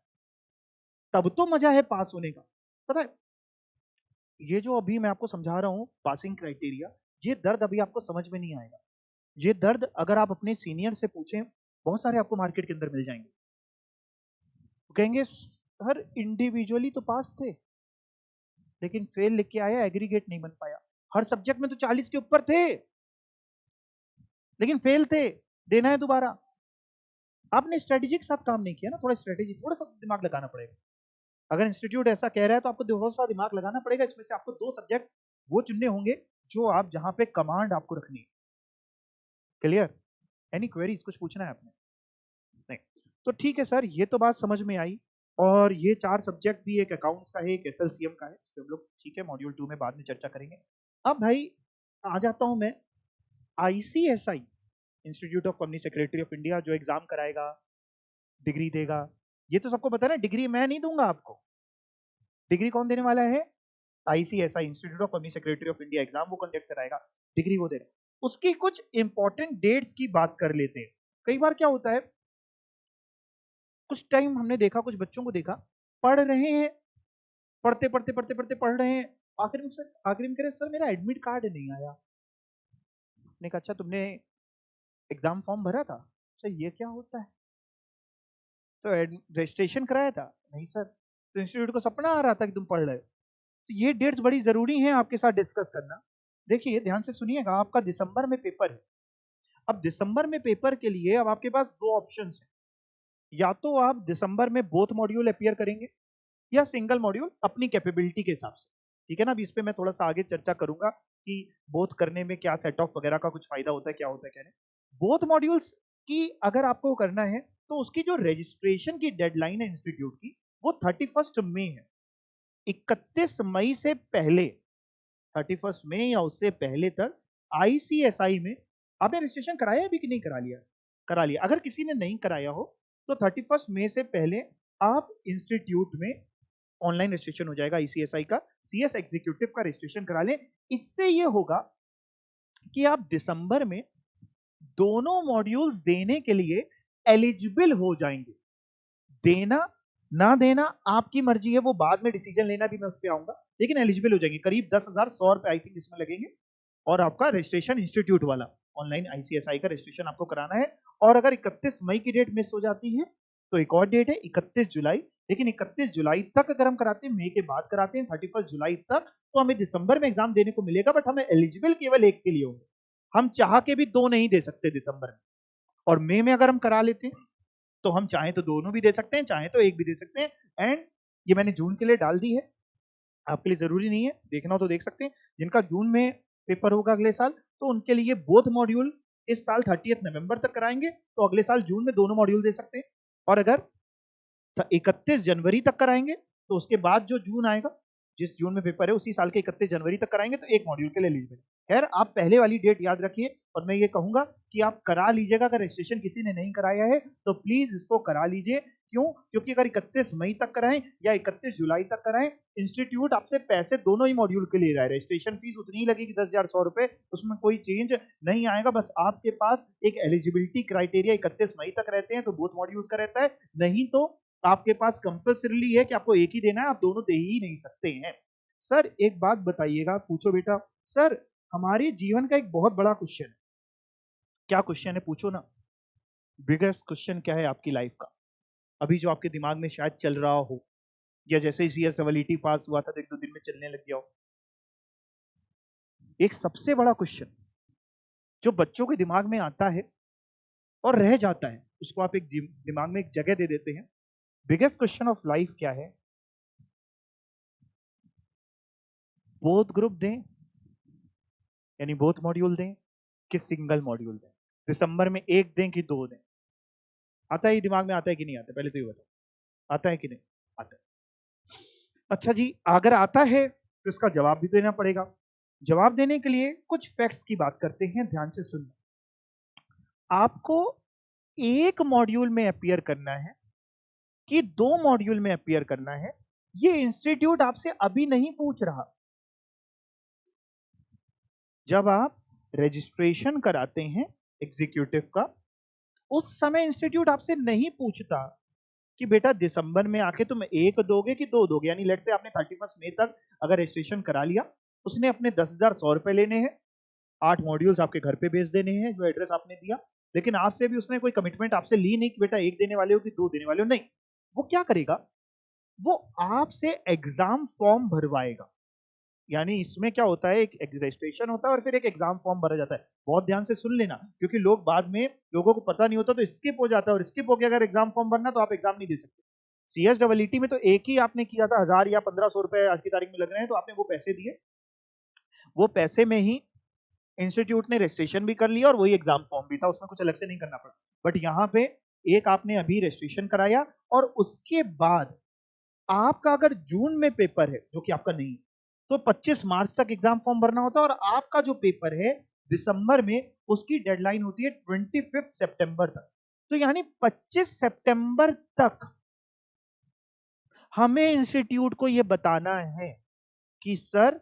तब तो मजा है पास होने का। पता है, ये जो अभी मैं आपको समझा रहा हूं पासिंग क्राइटेरिया, ये दर्द अभी आपको समझ में नहीं आएगा। ये दर्द अगर आप अपने सीनियर से पूछें, बहुत सारे आपको मार्केट के अंदर मिल जाएंगे, वो कहेंगे सर इंडिविजुअली तो पास थे, लेकिन फेल लिख के आया, एग्रीगेट नहीं बन पाया। हर सब्जेक्ट में तो 40 के ऊपर थे, लेकिन फेल थे, देना है दोबारा। आपने स्ट्रेटेजी के साथ काम नहीं किया ना, थोड़ा स्ट्रेटेजी, थोड़ा सा दिमाग लगाना पड़ेगा। अगर इंस्टीट्यूट ऐसा कह रहा है तो आपको थोड़ा सा दिमाग लगाना पड़ेगा। इसमें से आपको 2 सब्जेक्ट वो चुनने होंगे जो आप, जहां पे कमांड आपको रखनी है। क्लियर? एनी क्वेरीज, कुछ पूछना है आपने? नहीं, तो ठीक है सर, ये तो बात समझ में आई। और ये 4 सब्जेक्ट भी, एक अकाउंट्स का है, एक एसएलसीएम का है, इस पे हम लोग ठीक है मॉड्यूल 2 में बाद में चर्चा करेंगे। अब भाई आ जाता हूं मैं ICSI, institute of company secretary of India, जो एग्जाम कराएगा, डिग्री देगा। ये तो सबको पता है ना, डिग्री मैं नहीं दूंगा आपको, डिग्री कौन देने वाला है? ICSI, institute of company secretary of India exam वो कंडक्ट कराएगा, डिग्री वो दे रहा है। उसकी कुछ इंपॉर्टेंट डेट्स की बात कर लेते हैं। कई बार क्या होता है, कुछ टाइम हमने देखा, कुछ बच्चों को देखा, पढ़ रहे हैं, पढ़ते पढ़ते पढ़ते पढ़ते पढ़ रहे हैं, आखिर में कह रहे सर मेरा एडमिट कार्ड नहीं आया। ने कहा अच्छा तुमने एग्जाम फॉर्म भरा था? सर ये क्या होता है? तो रजिस्ट्रेशन कराया था? नहीं सर। तो इंस्टीट्यूट को सपना आ रहा था कि तुम पढ़ रहे हो। तो ये डेट्स बड़ी जरूरी हैं आपके साथ डिस्कस करना। देखिए ध्यान से सुनिएगा, आपका दिसंबर में पेपर है। अब दिसंबर में पेपर के लिए अब आपके पास दो ऑप्शंस हैं, या तो आप दिसंबर में बोथ मॉड्यूल अपियर करेंगे या सिंगल मॉड्यूल अपनी कैपेबिलिटी के हिसाब से। ठीक है ना, अभी इस पे मैं थोड़ा सा आगे चर्चा करूंगा कि बोथ करने में क्या सेट ऑफ वगैरह का कुछ फायदा होता है, क्या होता है क्या नहीं। बोथ मॉड्यूल्स की अगर आपको करना है तो उसकी जो रजिस्ट्रेशन की डेडलाइन है इंस्टीट्यूट की, वो 31 मई है। 31 मई से पहले, 31 मई या उससे पहले तक ICSI में आपने रजिस्ट्रेशन कराया अभी कि नहीं करा लिया? करा लिया। अगर किसी ने नहीं कराया हो तो 31 मई से पहले आप इंस्टीट्यूट में ऑनलाइन रजिस्ट्रेशन हो जाएगा ICSI का, CS एग्जीक्यूटिव का रजिस्ट्रेशन करा लें। इससे यह होगा कि आप दिसंबर में दोनों मॉड्यूल्स देने के लिए एलिजिबल हो जाएंगे। देना ना देना आपकी मर्जी है, वो बाद में डिसीजन लेना भी मैं उस पर आऊंगा, लेकिन एलिजिबल हो जाएंगे। करीब 10,100 रुपए आई थिंक इसमें लगेंगे, और आपका रजिस्ट्रेशन इंस्टीट्यूट वाला ऑनलाइन ICSI का रजिस्ट्रेशन आपको कराना है। और अगर 31 मई की डेट मिस हो जाती है तो एक और डेट है 31 जुलाई। लेकिन 31 जुलाई तक अगर हम कराते हैं, मई के बाद कराते हैं 31 जुलाई तक, तो हमें दिसंबर में एग्जाम देने को मिलेगा, बट हमें एलिजिबल केवल एक के लिए होंगे। हम चाह के भी दो नहीं दे सकते दिसंबर में। और मई में अगर हम करा लेते हैं तो हम चाहें तो दोनों भी दे सकते हैं, चाहें तो एक भी दे सकते हैं। एंड ये मैंने जून के लिए डाल दी है, आपके लिए जरूरी नहीं है, देखना हो तो देख सकते हैं। जिनका जून में पेपर होगा अगले साल, तो उनके लिए बोथ मॉड्यूल इस साल 30 नवंबर तक कराएंगे, तो अगले साल जून में दोनों मॉड्यूल दे सकते हैं। और अगर 31 जनवरी तक कराएंगे तो उसके बाद जो जून आएगा, जिस जून में पेपर है उसी साल के 31 जनवरी तक कराएंगे, तो एक मॉड्यूल के लिए एलिजिबल। खैर आप पहले वाली डेट याद रखिए, और मैं ये कहूंगा कि आप करा लीजिएगा। अगर रजिस्ट्रेशन किसी ने नहीं कराया है तो प्लीज इसको करा लीजिए। क्यों? क्योंकि अगर 31 मई तक कराएं या 31 जुलाई तक कराएं, इंस्टीट्यूट आपसे पैसे दोनों ही मॉड्यूल के लिए रहा है। रजिस्ट्रेशन फीस उतनी ही लगेगी 10,100 रुपए, उसमें कोई चेंज नहीं आएगा। बस आपके पास एक एलिजिबिलिटी क्राइटेरिया 31 मई तक रहते हैं तो बोथ मॉड्यूल्स का रहता है, नहीं तो आपके पास कंपल्सरीली है कि आपको एक ही देना है, आप दोनों दे ही नहीं सकते हैं। सर एक बात बताइएगा, पूछो बेटा। सर हमारे जीवन का एक बहुत बड़ा क्वेश्चन है। क्या क्वेश्चन है? पूछो ना। बिगेस्ट क्वेश्चन क्या है आपकी लाइफ का, अभी जो आपके दिमाग में शायद चल रहा हो, या जैसे ही CS पास हुआ था तो 1-2 दिन में चलने लग गया हो। एक सबसे बड़ा क्वेश्चन जो बच्चों के दिमाग में आता है और रह जाता है, उसको आप एक दिमाग में एक जगह दे देते हैं। बिगेस्ट क्वेश्चन ऑफ लाइफ क्या है? बोथ ग्रुप दें, यानी बोथ मॉड्यूल दें, कि सिंगल मॉड्यूल दें? दिसंबर में एक दें कि दो दें? आता है, दिमाग में आता है कि नहीं आता? पहले तो ये बताओ, आता है कि नहीं आता? अच्छा जी, अगर आता है तो इसका जवाब भी देना पड़ेगा। जवाब देने के लिए कुछ फैक्ट्स की बात करते हैं, ध्यान से सुनना। आपको एक मॉड्यूल में अपियर करना है कि दो मॉड्यूल में अपियर करना है, ये इंस्टीट्यूट आपसे अभी नहीं पूछ रहा। जब आप रजिस्ट्रेशन कराते हैं एग्जीक्यूटिव का, उस समय इंस्टीट्यूट आपसे नहीं पूछता कि बेटा दिसंबर में आके तुम एक दोगे कि दो दोगे। यानी लेट से आपने 31 मई तक अगर रजिस्ट्रेशन करा लिया, उसने अपने 10,100 रुपए लेने हैं, 8 मॉड्यूल्स आपके घर पे भेज देने हैं जो एड्रेस आपने दिया, लेकिन आपसे भी उसने कोई कमिटमेंट आपसे ली नहीं कि बेटा एक देने वाले हो कि दो देने वाले हो। नहीं, वो क्या करेगा, वो आपसे एग्जाम फॉर्म भरवाएगा। यानी इसमें क्या होता है, एक रजिस्ट्रेशन होता है और फिर एक एग्जाम फॉर्म भरा जाता है। बहुत ध्यान से सुन लेना, क्योंकि लोग बाद में, लोगों को पता नहीं होता तो स्किप हो जाता है, और स्किप हो गया अगर एग्जाम फॉर्म भरना तो आप एग्जाम नहीं दे सकते। CS में तो एक ही आपने किया था, 1,000 या 1,500 रुपए आज की तारीख में लग रहे हैं, तो आपने वो पैसे दिए, वो पैसे में ही इंस्टीट्यूट ने रजिस्ट्रेशन भी कर लिया और वही एग्जाम फॉर्म भी था, उसमें कुछ अलग से नहीं करना पड़ा। बट यहाँ पे एक आपने अभी रजिस्ट्रेशन कराया, और उसके बाद आपका अगर जून में पेपर है जो कि आपका नहीं है, तो 25 मार्च तक एग्जाम फॉर्म भरना होता है, और आपका जो पेपर है दिसंबर में, उसकी डेडलाइन होती है 25 सितंबर तक। तो यानी 25 सितंबर तक हमें इंस्टीट्यूट को ये बताना है कि सर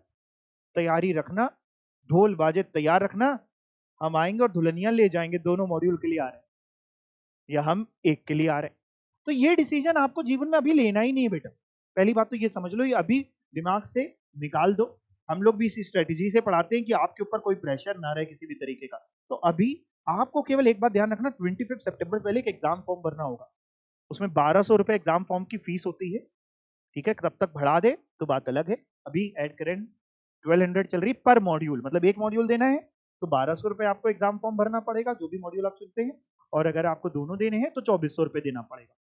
तैयारी रखना, ढोल बाजे तैयार रखना, हम आएंगे और दुल्हनिया ले जाएंगे, दोनों मॉड्यूल के लिए आ रहे हैं या हम एक के लिए आ रहे हैं। तो ये डिसीजन आपको जीवन में अभी लेना ही नहीं है बेटा। पहली बात तो ये समझ लो, ये अभी दिमाग से निकाल दो। हम लोग भी इसी स्ट्रेटेजी से पढ़ाते हैं कि आपके ऊपर कोई प्रेशर ना रहे किसी भी तरीके का। तो अभी आपको केवल एक बात ध्यान रखना, 25 सितंबर से पहले एक एग्जाम फॉर्म भरना होगा। उसमें 1200 रुपए एग्जाम फॉर्म की फीस होती है, ठीक है। तब तक बढ़ा दे तो बात अलग है। अभी एट करेंट 1200 चल रही पर मॉड्यूल, मतलब एक मॉड्यूल देना है तो 1200 रुपए आपको एग्जाम फॉर्म भरना पड़ेगा, जो भी मॉड्यूल आप चुनते हैं। और अगर आपको दोनों देने हैं तो 2400 रुपए देना पड़ेगा।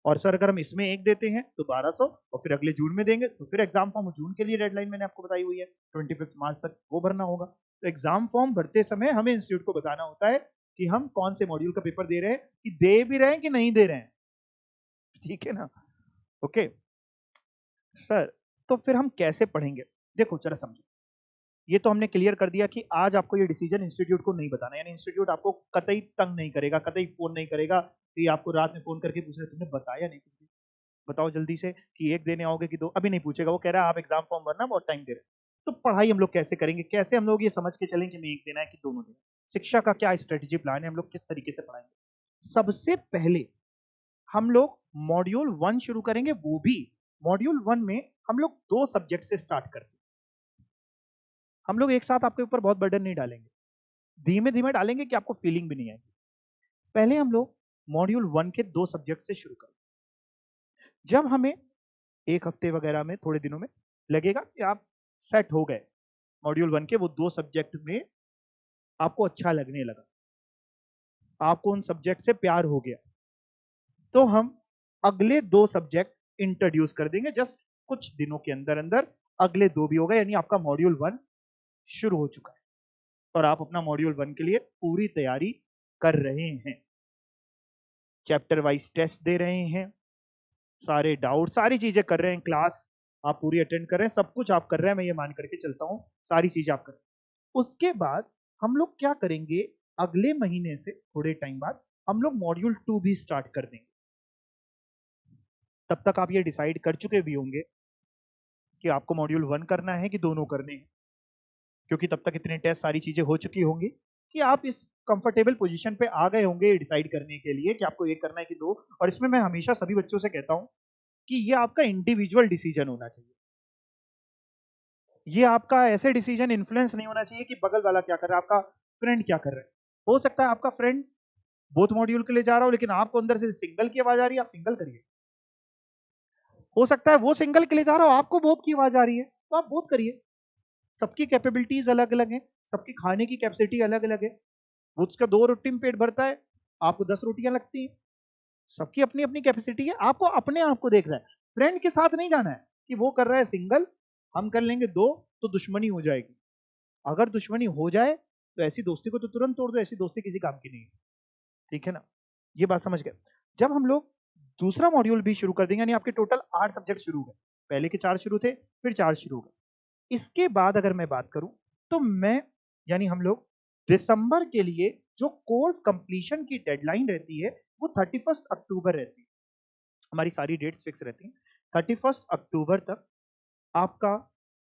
और सर अगर हम इसमें एक देते हैं तो 1200, और फिर अगले जून में देंगे तो फिर एग्जाम फॉर्म, जून के लिए डेडलाइन मैंने आपको बताई हुई है 25 मार्च तक वो भरना होगा। तो एग्जाम फॉर्म भरते समय हमें इंस्टीट्यूट को बताना होता है कि हम कौन से मॉड्यूल का पेपर दे रहे हैं, कि दे भी रहे हैं कि नहीं दे रहे हैं, ठीक है ना। ओके सर, तो फिर हम कैसे पढ़ेंगे? देखो जरा समझो, ये तो हमने क्लियर कर दिया कि आज आपको ये डिसीजन इंस्टीट्यूट को नहीं बताना, यानी इंस्टीट्यूट आपको कतई तंग नहीं करेगा, कतई फोन नहीं करेगा कि आपको रात में फोन करके पूछ रहे तुमने बताया नहीं कुछ भी, बताओ जल्दी से कि एक देने आओगे कि दो, अभी नहीं पूछेगा। वो कह रहा है आप एग्जाम फॉर्म भरना, बहुत टाइम दे रहे हैं। तो पढ़ाई हम लोग कैसे करेंगे, कैसे हम लोग ये समझ के चलें कि मैं एक देना है कि दोनों देना है? शिक्षा का क्या स्ट्रेटेजी प्लान है, हम लोग किस तरीके से पढ़ाएंगे? सबसे पहले हम लोग मॉड्यूल 1 शुरू करेंगे, वो भी मॉड्यूल 1 में हम लोग 2 सब्जेक्ट से स्टार्ट करते हैं। हम लोग एक साथ आपके ऊपर बहुत बर्डन नहीं डालेंगे, धीमे धीमे डालेंगे कि आपको फीलिंग भी नहीं आएगी। पहले हम लोग मॉड्यूल 1 के 2 सब्जेक्ट से शुरू करेंगे। जब हमें एक हफ्ते वगैरह में, थोड़े दिनों में लगेगा कि आप सेट हो गए मॉड्यूल 1 के वो 2 सब्जेक्ट में, आपको अच्छा लगने लगा, आपको उन सब्जेक्ट से प्यार हो गया, तो हम अगले 2 सब्जेक्ट इंट्रोड्यूस कर देंगे जस्ट कुछ दिनों के अंदर अंदर। अगले 2 भी हो गए, यानी आपका मॉड्यूल 1 शुरू हो चुका है और आप अपना मॉड्यूल 1 के लिए पूरी तैयारी कर रहे हैं। चैप्टर वाइज टेस्ट दे रहे हैं, सारे डाउट, सारी चीजें कर रहे हैं, क्लास आप पूरी अटेंड कर रहे हैं, सब कुछ आप कर रहे हैं, मैं ये मान करके चलता हूं, सारी चीजें आप कर रहे हैं। उसके बाद हम लोग क्या करेंगे, अगले महीने से थोड़े टाइम बाद हम लोग मॉड्यूल 2 भी स्टार्ट कर देंगे। तब तक आप ये डिसाइड कर चुके भी होंगे कि आपको मॉड्यूल 1 करना है कि दोनों करने हैं, क्योंकि तब तक इतने टेस्ट, सारी चीजें हो चुकी होंगी कि आप इस कंफर्टेबल पोजीशन पे आ गए होंगे डिसाइड करने के लिए कि आपको एक करना है कि दो। और इसमें मैं हमेशा सभी बच्चों से कहता हूं कि ये आपका इंडिविजुअल डिसीजन होना चाहिए। ये आपका ऐसे डिसीजन इन्फ्लुएंस नहीं होना चाहिए कि बगल वाला क्या कर रहा है, आपका फ्रेंड क्या कर रहा है। हो सकता है आपका फ्रेंड बोथ मॉड्यूल के लिए जा रहा हो, लेकिन आपको अंदर से सिंगल की आवाज आ रही है, आप सिंगल करिए। हो सकता है वो सिंगल के लिए जा रहा हो, आपको बोथ की आवाज आ रही है, तो आप बोथ करिए। सबकी कैपेबिलिटीज अलग अलग है, सबकी खाने की कैपेसिटी अलग अलग है। वो उसका 2 रोटी में पेट भरता है, आपको 10 रोटियां लगती हैं। सबकी अपनी अपनी कैपेसिटी है, आपको अपने आप को देखना है। फ्रेंड के साथ नहीं जाना है कि वो कर रहा है सिंगल, हम कर लेंगे 2 तो दुश्मनी हो जाएगी। अगर दुश्मनी हो जाए तो ऐसी दोस्ती को तो तुरंत तोड़ दो, ऐसी दोस्ती किसी काम की नहीं है, ठीक है ना। ये बात समझ गए। जब हम लोग दूसरा मॉड्यूल भी शुरू कर देंगे, यानी आपके टोटल 8 सब्जेक्ट शुरू हुए, पहले के 4 शुरू थे, फिर 4 शुरू हो गए। इसके बाद अगर मैं बात करूं तो मैं, यानी हम लोग दिसंबर के लिए जो कोर्स कंप्लीशन की डेडलाइन रहती है वो 31 अक्टूबर रहती है। हमारी सारी डेट्स फिक्स रहती हैं। 31 अक्टूबर तक आपका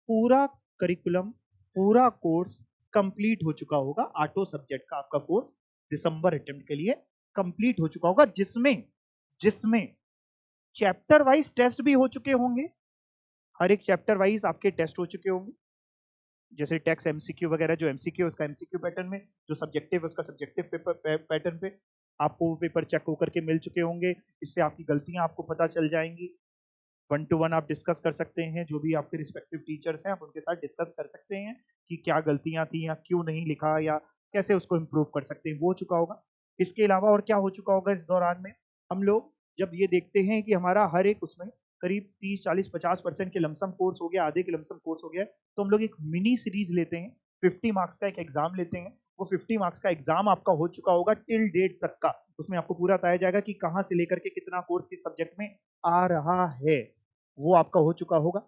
पूरा करिकुलम, पूरा कोर्स कंप्लीट हो चुका होगा। 8 सब्जेक्ट का आपका कोर्स दिसंबर अटेम्प्ट के लिए कंप्लीट हो चुका होगा, जिसमें जिसमें चैप्टर वाइज टेस्ट भी हो चुके होंगे। हर एक चैप्टर वाइज आपके टेस्ट हो चुके होंगे, जैसे टेक्स्ट एमसीक्यू वगैरह, जो एमसीक्यू उसका एमसीक्यू पैटर्न में, जो सब्जेक्टिव उसका सब्जेक्टिव पेपर पैटर्न पे आपको वो पेपर चेक होकर के मिल चुके होंगे। इससे आपकी गलतियां आपको पता चल जाएंगी। 1 to 1 आप डिस्कस कर सकते हैं, जो भी आपके रिस्पेक्टिव टीचर्स हैं आप उनके साथ डिस्कस कर सकते हैं कि क्या गलतियां थी या क्यों नहीं लिखा या कैसे उसको इम्प्रूव कर सकते हैं, वो हो चुका होगा। इसके अलावा और क्या हो चुका होगा इस दौरान में, हम लोग जब ये देखते हैं कि हमारा हर एक उसमें करीब 30, 40, 50% के लमसम कोर्स हो गया, आधे के लमसम कोर्स हो गया, तो हम लोग एक मिनी सीरीज लेते हैं, 50 मार्क्स का एक एग्जाम लेते हैं। वो 50 मार्क्स का एग्जाम आपका हो चुका होगा टिल डेट तक का। उसमें आपको पूरा बताया जाएगा कि कहाँ से लेकर के कितना कोर्स किस सब्जेक्ट में आ रहा है, वो आपका हो चुका होगा।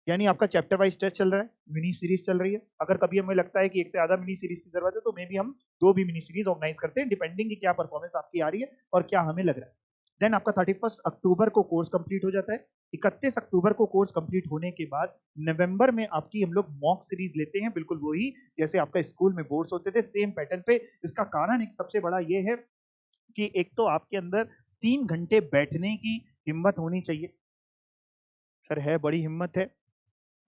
यानी आपका चैप्टर वाइज टेस्ट चल रहा है, मिनी सीरीज चल रही है। अगर कभी हमें लगता है कि एक से ज्यादा मिनी सीरीज की जरूरत है तो मे भी हम 2 भी मिनी सीरीज ऑर्गेनाइज करते हैं, डिपेंडिंग कि क्या परफॉर्मेंस आपकी आ रही है और क्या हमें लग रहा है। देन आपका 31 अक्टूबर को कोर्स कंप्लीट हो जाता है। 31 अक्टूबर को कोर्स कंप्लीट होने के बाद नवंबर में आपकी हम लोग मॉक सीरीज लेते हैं, बिल्कुल वही जैसे आपका स्कूल में बोर्ड्स होते थे, सेम पैटर्न पे। इसका कारण एक सबसे बड़ा ये है कि एक तो आपके अंदर 3 घंटे बैठने की हिम्मत होनी चाहिए। सर है, बड़ी हिम्मत है।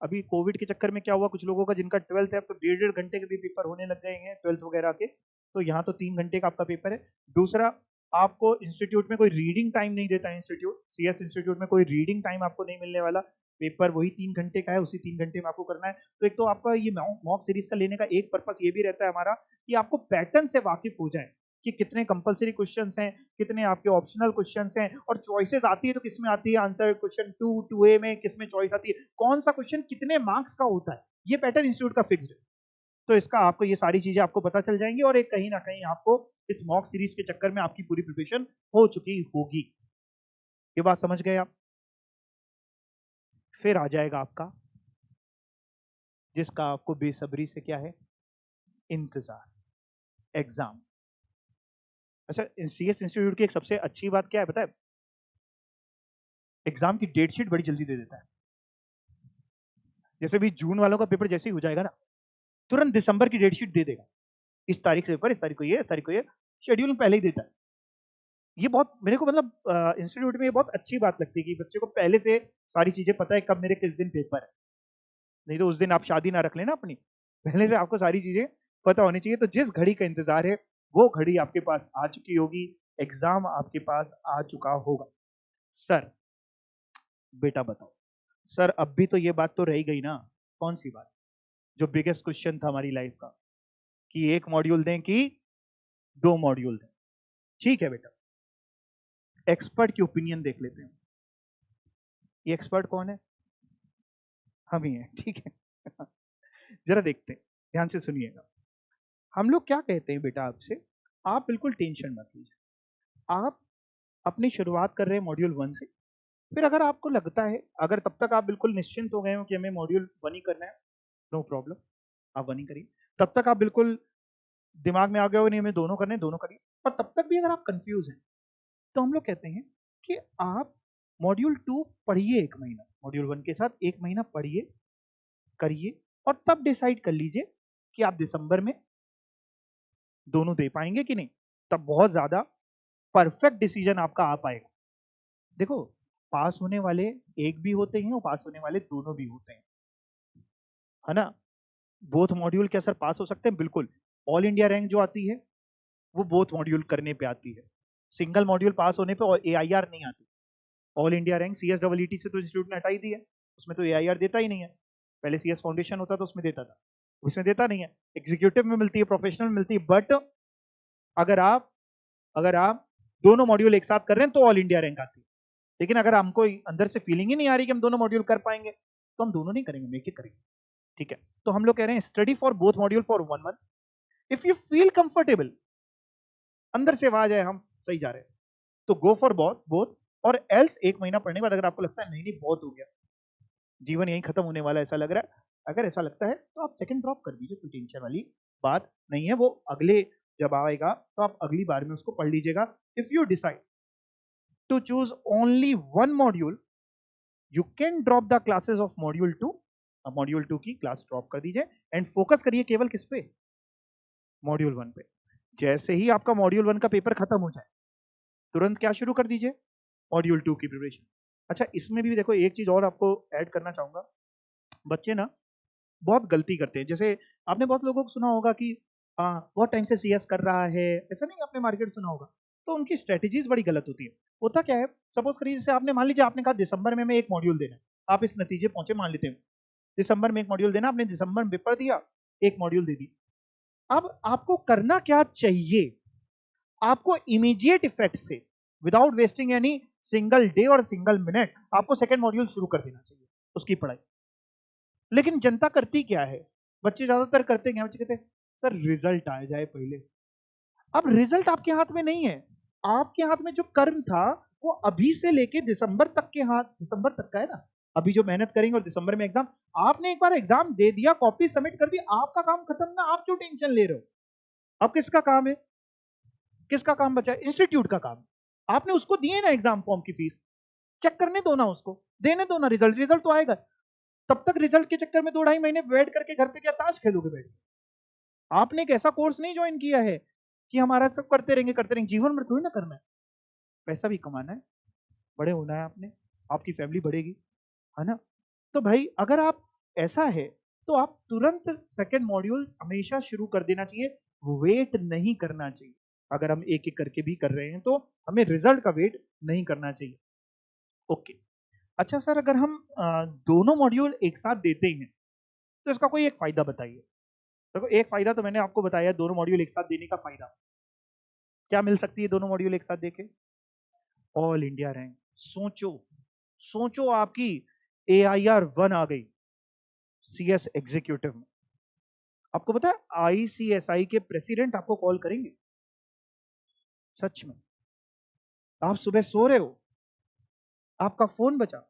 अभी कोविड के चक्कर में क्या हुआ, कुछ लोगों का जिनका 12th है, अब तो 1.5 घंटे के भी पेपर होने लग गए हैं 12th वगैरह के। तो यहाँ तो 3 घंटे का आपका पेपर है। दूसरा, आपको इंस्टीट्यूट में कोई रीडिंग टाइम नहीं देता है। इंस्टीट्यूट, सीएस इंस्टीट्यूट में कोई रीडिंग टाइम आपको नहीं मिलने वाला। पेपर वही 3 घंटे का है, उसी 3 घंटे में आपको करना है। तो एक तो आपका ये मॉक सीरीज का लेने का एक पर्पस ये भी रहता है हमारा कि आपको पैटर्न से वाकिफ हो जाए कि कितने कंपलसरी क्वेश्चंस हैं, कितने आपके ऑप्शनल क्वेश्चंस हैं, और चॉइसेस आती है तो किसमें आती है आंसर, क्वेश्चन 2A में किसमें चॉइस आती है, कौन सा क्वेश्चन कितने मार्क्स का होता है, ये पैटर्न इंस्टीट्यूट का फिक्स्ड है। तो इसका आपको ये सारी चीजें आपको पता चल जाएंगी, और एक कहीं ना कहीं आपको इस मॉक सीरीज के चक्कर में आपकी पूरी प्रिपरेशन हो चुकी होगी। ये बात समझ गए आप? फिर आ जाएगा आपका, जिसका आपको बेसब्री से क्या है, इंतजार, एग्जाम। अच्छा, सीएस इंस्टीट्यूट की एक सबसे अच्छी बात क्या है पता है? एग्जाम की डेट शीट बड़ी जल्दी दे देता है। जैसे भी जून वालों का पेपर जैसे ही हो जाएगा ना, तुरंत दिसंबर की डेट शीट दे देगा। इस तारीख से पेपर, इस तारीख को ये, इस तारीख को ये, शेड्यूल पहले ही देता है। ये बहुत मेरे को मतलब इंस्टीट्यूट में ये बहुत अच्छी बात लगती है कि बच्चे को पहले से सारी चीजें पता है कब मेरे किस दिन पेपर है। नहीं तो उस दिन आप शादी ना रख लेना अपनी, पहले से आपको सारी चीजें पता होनी चाहिए। तो जिस घड़ी का इंतजार है वो घड़ी आपके पास आ चुकी होगी, एग्जाम आपके पास आ चुका होगा। सर बेटा बताओ, सर अब भी तो ये बात तो रह गई ना, कौन सी बात? जो बिगेस्ट क्वेश्चन था हमारी लाइफ का, कि 1 मॉड्यूल दें कि 2 मॉड्यूल दें। ठीक है बेटा, एक्सपर्ट की ओपिनियन देख लेते हैं। ये एक्सपर्ट कौन है? हम ही हैं, ठीक है। जरा देखते हैं, ध्यान से सुनिएगा। हम लोग क्या कहते हैं बेटा आपसे, आप बिल्कुल टेंशन मत लीजिए। आप अपनी शुरुआत कर रहे हैं मॉड्यूल 1 से। फिर अगर आपको लगता है, अगर तब तक आप बिल्कुल निश्चिंत हो गए हो कि हमें मॉड्यूल 1 ही करना है, नो प्रॉब्लम, आप 1 ही करिए। तब तक आप बिल्कुल दिमाग में आ गया होगा नहीं हमें दोनों करने, दोनों करिए। और तब तक भी अगर आप कंफ्यूज हैं, तो हम लोग कहते हैं कि आप मॉड्यूल 2 पढ़िए 1 महीना, मॉड्यूल 1 के साथ 1 महीना पढ़िए, करिए, और तब डिसाइड कर लीजिए कि आप दिसंबर में दोनों दे पाएंगे कि नहीं। तब बहुत ज्यादा परफेक्ट डिसीजन आपका आ पाएगा। देखो, पास होने वाले एक भी होते हैं और पास होने वाले दोनों भी होते हैं, है ना? बोथ मॉड्यूल के असर पास हो सकते हैं, बिल्कुल। ऑल इंडिया रैंक जो आती है वो बोथ मॉड्यूल करने पे आती है, सिंगल मॉड्यूल पास होने पे और AIR नहीं आती। ऑल इंडिया रैंक CSEET से तो इंस्टीट्यूट ने हटा ही दी है, उसमें तो AIR देता ही नहीं है। पहले CS फाउंडेशन होता तो उसमें देता था, उसमें देता नहीं है। एग्जीक्यूटिव में मिलती है, प्रोफेशनल में मिलती है, बट अगर आप दोनों मॉड्यूल एक साथ कर रहे हैं तो ऑल इंडिया रैंक आती है। लेकिन अगर हमको अंदर से फीलिंग ही नहीं आ रही कि हम दोनों मॉड्यूल कर पाएंगे, तो हम दोनों नहीं करेंगे, हम एक ही करेंगे। ठीक है, तो हम लोग कह रहे हैं study for both module for 1 month. If you feel comfortable, अंदर से आवाज है हम सही जा रहे हैं, तो गो फॉर बोथ। और एल्स 1 महीना पढ़ने के बाद अगर आपको लगता है नहीं नहीं बहुत हो गया, जीवन यहीं खत्म होने वाला ऐसा लग रहा है, अगर ऐसा लगता है तो आप सेकंड ड्रॉप कर दीजिए, कोई टेंशन वाली बात नहीं है। वो अगले जब आएगा तो आप अगली बार में उसको पढ़ लीजिएगा। If you decide to choose only 1 module, you can drop the classes of module 2। अब मॉड्यूल 2 की क्लास ड्रॉप कर दीजिए एंड फोकस करिए केवल किस पे, मॉड्यूल 1 पे। जैसे ही आपका मॉड्यूल 1 का पेपर खत्म हो जाए, तुरंत क्या शुरू कर दीजिए, मॉड्यूल 2 की प्रिपरेशन। अच्छा, इसमें भी देखो एक चीज और आपको ऐड करना चाहूंगा। बच्चे ना बहुत गलती करते हैं। जैसे आपने बहुत लोगों को सुना होगा कि बहुत टाइम से CS कर रहा है, ऐसा नहीं, आपने मार्केट सुना होगा। तो उनकी स्ट्रेटेजीज बड़ी गलत होती है। होता क्या है, सपोज करिए जैसे आपने मान लीजिए आपने कहा दिसंबर में हमें 1 मॉड्यूल देना है, आप इस नतीजे पहुंचे, मान लेते हैं दिसंबर में 1 मॉड्यूल देना, आपने दिसंबर में पेपर दिया, 1 मॉड्यूल दे दी। अब आपको करना क्या चाहिए, आपको इमीडिएट इफेक्ट से, without wasting any single day और सिंगल मिनट, आपको सेकेंड मॉड्यूल शुरू कर देना चाहिए उसकी पढ़ाई। लेकिन जनता करती क्या है, बच्चे ज्यादातर करते हैं, बच्चे कहते हैं सर रिजल्ट आ जाए पहले। अब रिजल्ट आपके हाथ में नहीं है, आपके हाथ में जो कर्म था वो अभी से लेके दिसंबर तक के हाथ, दिसंबर तक का है ना। अभी जो मेहनत करेंगे और दिसंबर में एग्जाम, आपने एक बार एग्जाम दे दिया, कॉपी सबमिट कर दी, आपका काम खत्म ना, आप क्यों टेंशन ले रहे हो? अब किसका काम है, किसका काम बचा है? इंस्टीट्यूट का काम। आपने उसको दिए ना एग्जाम फॉर्म की फीस, चेक करने दो ना, उसको देने दो ना, रिजल्ट तो आएगा। तब तक रिजल्ट के चक्कर में 2-2.5 महीने वेट करके घर पे क्या ताश खेलोगे बैठ के? आपने एक ऐसा कोर्स नहीं ज्वाइन किया है कि हमारा सब करते रहेंगे, जीवन में थोड़ी ना करना है, पैसा भी कमाना है, बड़े होना है आपने, आपकी फैमिली बढ़ेगी, है ना? तो भाई अगर आप ऐसा है तो आप तुरंत सेकेंड मॉड्यूल हमेशा शुरू कर देना चाहिए, वेट नहीं करना चाहिए। अगर हम एक एक करके भी कर रहे हैं तो हमें रिजल्ट का वेट नहीं करना चाहिए। ओके, अच्छा सर, अगर हम दोनों मॉड्यूल एक साथ देते हैं तो इसका कोई एक फायदा बताइए। देखो, एक फायदा तो मैंने आपको बताया, दोनों मॉड्यूल एक साथ देने का फायदा क्या मिल सकती है दोनों मॉड्यूल एक साथ देके? All India rank. सोचो सोचो, आपकी AIR 1 आ गई CS एग्जीक्यूटिव में। आपको पता है ICSI के प्रेसिडेंट आपको कॉल करेंगे, सच में। आप सुबह सो रहे हो, आपका फोन बचा,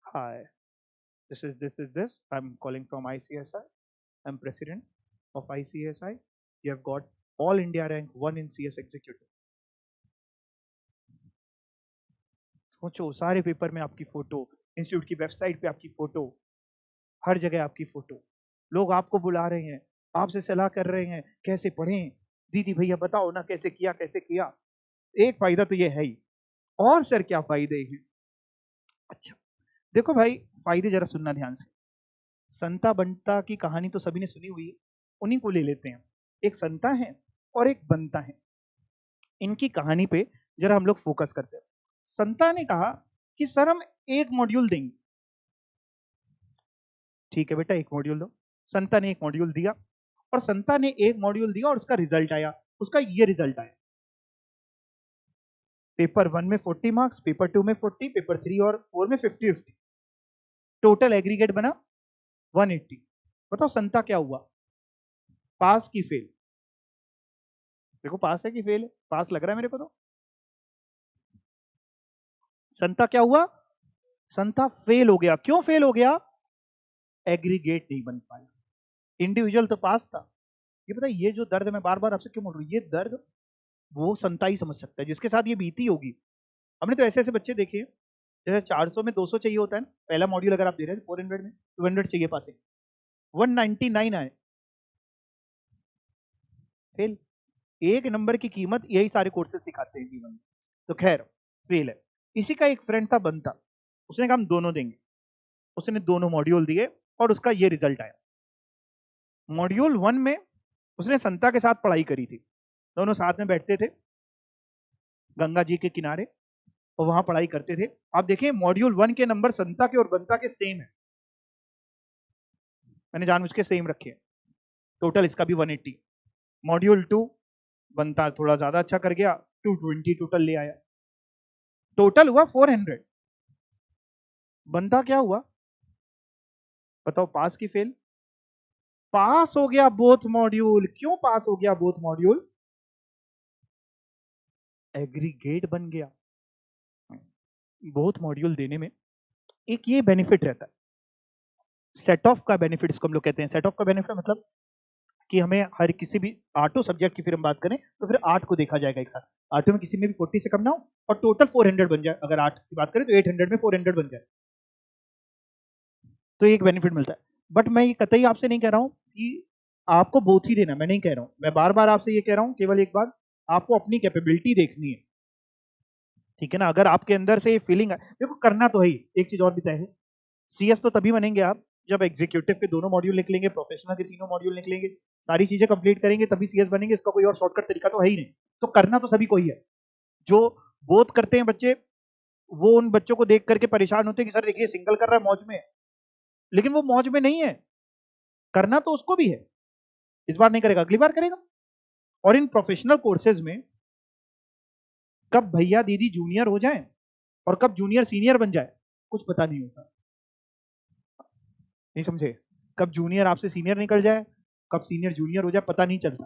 हाय, this I'm calling from ICSI, I'm president of ICSI, you have got all India rank 1 in CS executive। सोचो, सारे पेपर में आपकी फोटो, इंस्टीट्यूट की वेबसाइट पे आपकी फोटो, हर जगह आपकी फोटो, लोग आपको बुला रहे हैं, आपसे सलाह कर रहे हैं कैसे पढ़ें, दीदी भैया बताओ ना कैसे किया कैसे किया। एक फायदा तो ये है ही, और सर क्या फायदे हैं? अच्छा, देखो भाई, फायदे जरा सुनना ध्यान से। संता बंता की कहानी तो सभी ने सुनी हुई है, उन्हीं को ले लेते हैं। एक संता है और एक बंता है, इनकी कहानी पे जरा हम लोग फोकस करते हैं। संता ने कहा कि सर हम एक मॉड्यूल देंगे। ठीक है बेटा, एक मॉड्यूल दो। संता ने एक मॉड्यूल दिया, और संता ने एक मॉड्यूल दिया और उसका रिजल्ट आया, उसका ये रिजल्ट आया, पेपर 1 में 40 मार्क्स, पेपर 2 में 40, पेपर 3 और 4 में 50-50, टोटल एग्रीगेट बना 180। बताओ संता क्या हुआ, पास की फेल? देखो, पास है कि फेल है? पास लग रहा है मेरे को तो। संता क्या हुआ? संता फेल हो गया। क्यों फेल हो गया? एग्रीगेट नहीं बन पाया। इंडिविजुअल तो पास था। ये पता है, ये जो दर्द मैं बार बार आपसे क्यों बोल रहा हूँ, ये दर्द वो संता ही समझ सकता है जिसके साथ ये बीती होगी। हमने तो ऐसे ऐसे बच्चे देखे हैं, जैसे 400 में 200 चाहिए होता है ना, पहला मॉड्यूल अगर आप दे रहे हैं 400 में 200 चाहिए पासिंग, 199 आए, फेल। एक नंबर की कीमत यही सारे कोर्सेज सिखाते हैं जीवन में। तो खैर, फेल है। इसी का एक फ्रेंड था बंता, उसने कहा हम दोनों देंगे। उसने दोनों मॉड्यूल दिए और उसका ये रिजल्ट आया। मॉड्यूल 1 में उसने संता के साथ पढ़ाई करी थी, दोनों साथ में बैठते थे गंगा जी के किनारे और वहां पढ़ाई करते थे। आप देखिए, मॉड्यूल 1 के नंबर संता के और बंता के सेम है, मैंने जानबूझ के सेम रखे हैं। टोटल इसका भी 180। मॉड्यूल 2 बंता थोड़ा ज्यादा अच्छा कर गया, 220 टोटल ले आया, टोटल हुआ 400। बंता क्या हुआ बताओ, पास की फेल? पास हो गया बोथ मॉड्यूल। क्यों पास हो गया बोथ मॉड्यूल? एग्रीगेट बन गया। बोथ मॉड्यूल देने में एक ये बेनिफिट रहता है, सेट ऑफ का बेनिफिट इसको हम लोग कहते हैं। सेट ऑफ का बेनिफिट मतलब कि हमें हर किसी भी आठों सब्जेक्ट की फिर हम बात करें तो फिर 8 को देखा जाएगा एक साथ, आठों में किसी में भी 40 से कम ना हो और टोटल 400 बन जाए। अगर 8 की बात करें तो 800 में 400 बन जाए, तो एक बेनिफिट मिलता है। बट मैं ये कतई आपसे नहीं कह रहा हूं कि आपको बोथ ही देना, मैं नहीं कह रहा हूं। मैं बार बार आपसे ये कह रहा हूं, केवल एक बात, आपको अपनी कैपेबिलिटी देखनी है, ठीक है ना? अगर आपके अंदर से ये फीलिंग है, देखो करना तो है ही। एक चीज और भी तय है, CS तो तभी बनेंगे आप जब एग्जीक्यूटिव के दोनों मॉड्यूल निकलेंगे, प्रोफेशनल के तीनों मॉड्यूल निकलेंगे, सारी चीजें कंप्लीट करेंगे तभी CS बनेंगे। इसका कोई और शॉर्टकट तरीका तो है ही नहीं। तो करना तो सभी को ही है। जो बोथ करते हैं बच्चे, वो उन बच्चों को देख करके परेशान होते हैं कि सर देखिए सिंगल कर रहा है मौज में, लेकिन वो मौज में नहीं है, करना तो उसको भी है। इस बार नहीं करेगा, अगली बार करेगा। और इन प्रोफेशनल कोर्सेज में कब भैया दीदी जूनियर हो जाए और कब जूनियर सीनियर बन जाए कुछ पता नहीं होता, नहीं समझे? कब जूनियर आपसे सीनियर निकल जाए, कब सीनियर जूनियर हो जाए, पता नहीं चलता।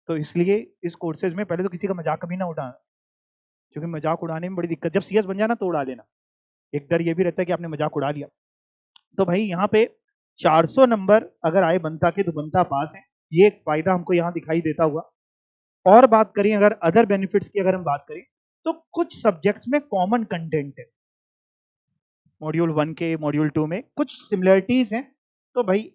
तो इसलिए इस कोर्सेज में पहले तो किसी का मजाक कभी ना उड़ाना, क्योंकि मजाक उड़ाने में बड़ी दिक्कत, जब CS बन जाना तो उड़ा लेना। एक डर ये भी रहता है कि आपने मजाक उड़ा लिया। तो भाई यहाँ पे 400 नंबर अगर आए बंता के तो बंता पास है, ये एक फायदा हमको यहाँ दिखाई देता हुआ। और बात करें अगर अदर बेनिफिट्स की अगर हम बात करें तो कुछ सब्जेक्ट्स में कॉमन कंटेंट है, मॉड्यूल 1 के मॉड्यूल 2 में कुछ सिमिलरिटीज हैं, तो भाई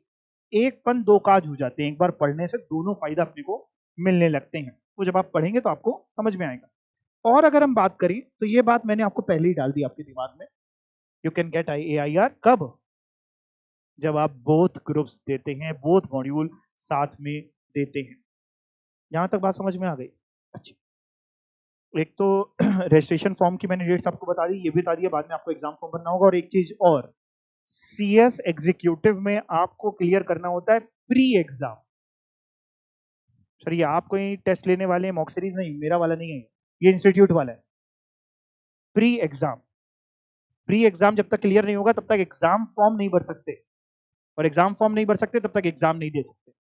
एक पन दो काज हो जाते हैं, एक बार पढ़ने से दोनों फायदा अपने को मिलने लगते हैं, तो जब आप पढ़ेंगे तो आपको समझ में आएगा। और अगर हम बात करें तो ये बात मैंने आपको पहले ही डाल दी आपके दिमाग में, यू कैन गेट AIR कब, जब आप बोथ ग्रुप्स देते हैं, बोथ मॉड्यूल साथ में देते हैं। यहां तक बात समझ में आ गई? अच्छा, एक तो रजिस्ट्रेशन फॉर्म की मैंने डेट्स आपको बता दी, ये भी बता दिया, बाद में आपको एग्जाम फॉर्म भरना होगा। और एक चीज और, CS एग्जीक्यूटिव में आपको क्लियर करना होता है प्री एग्जाम। सर ये आप कोई टेस्ट लेने वाले हैं, मॉक सीरीज नहीं, मेरा वाला नहीं है, ये इंस्टीट्यूट वाला है। प्री एग्जाम, प्री एग्जाम जब तक क्लियर नहीं होगा तब तक एग्जाम फॉर्म नहीं भर सकते, और एग्जाम फॉर्म नहीं भर सकते तब तक एग्जाम नहीं दे सकते।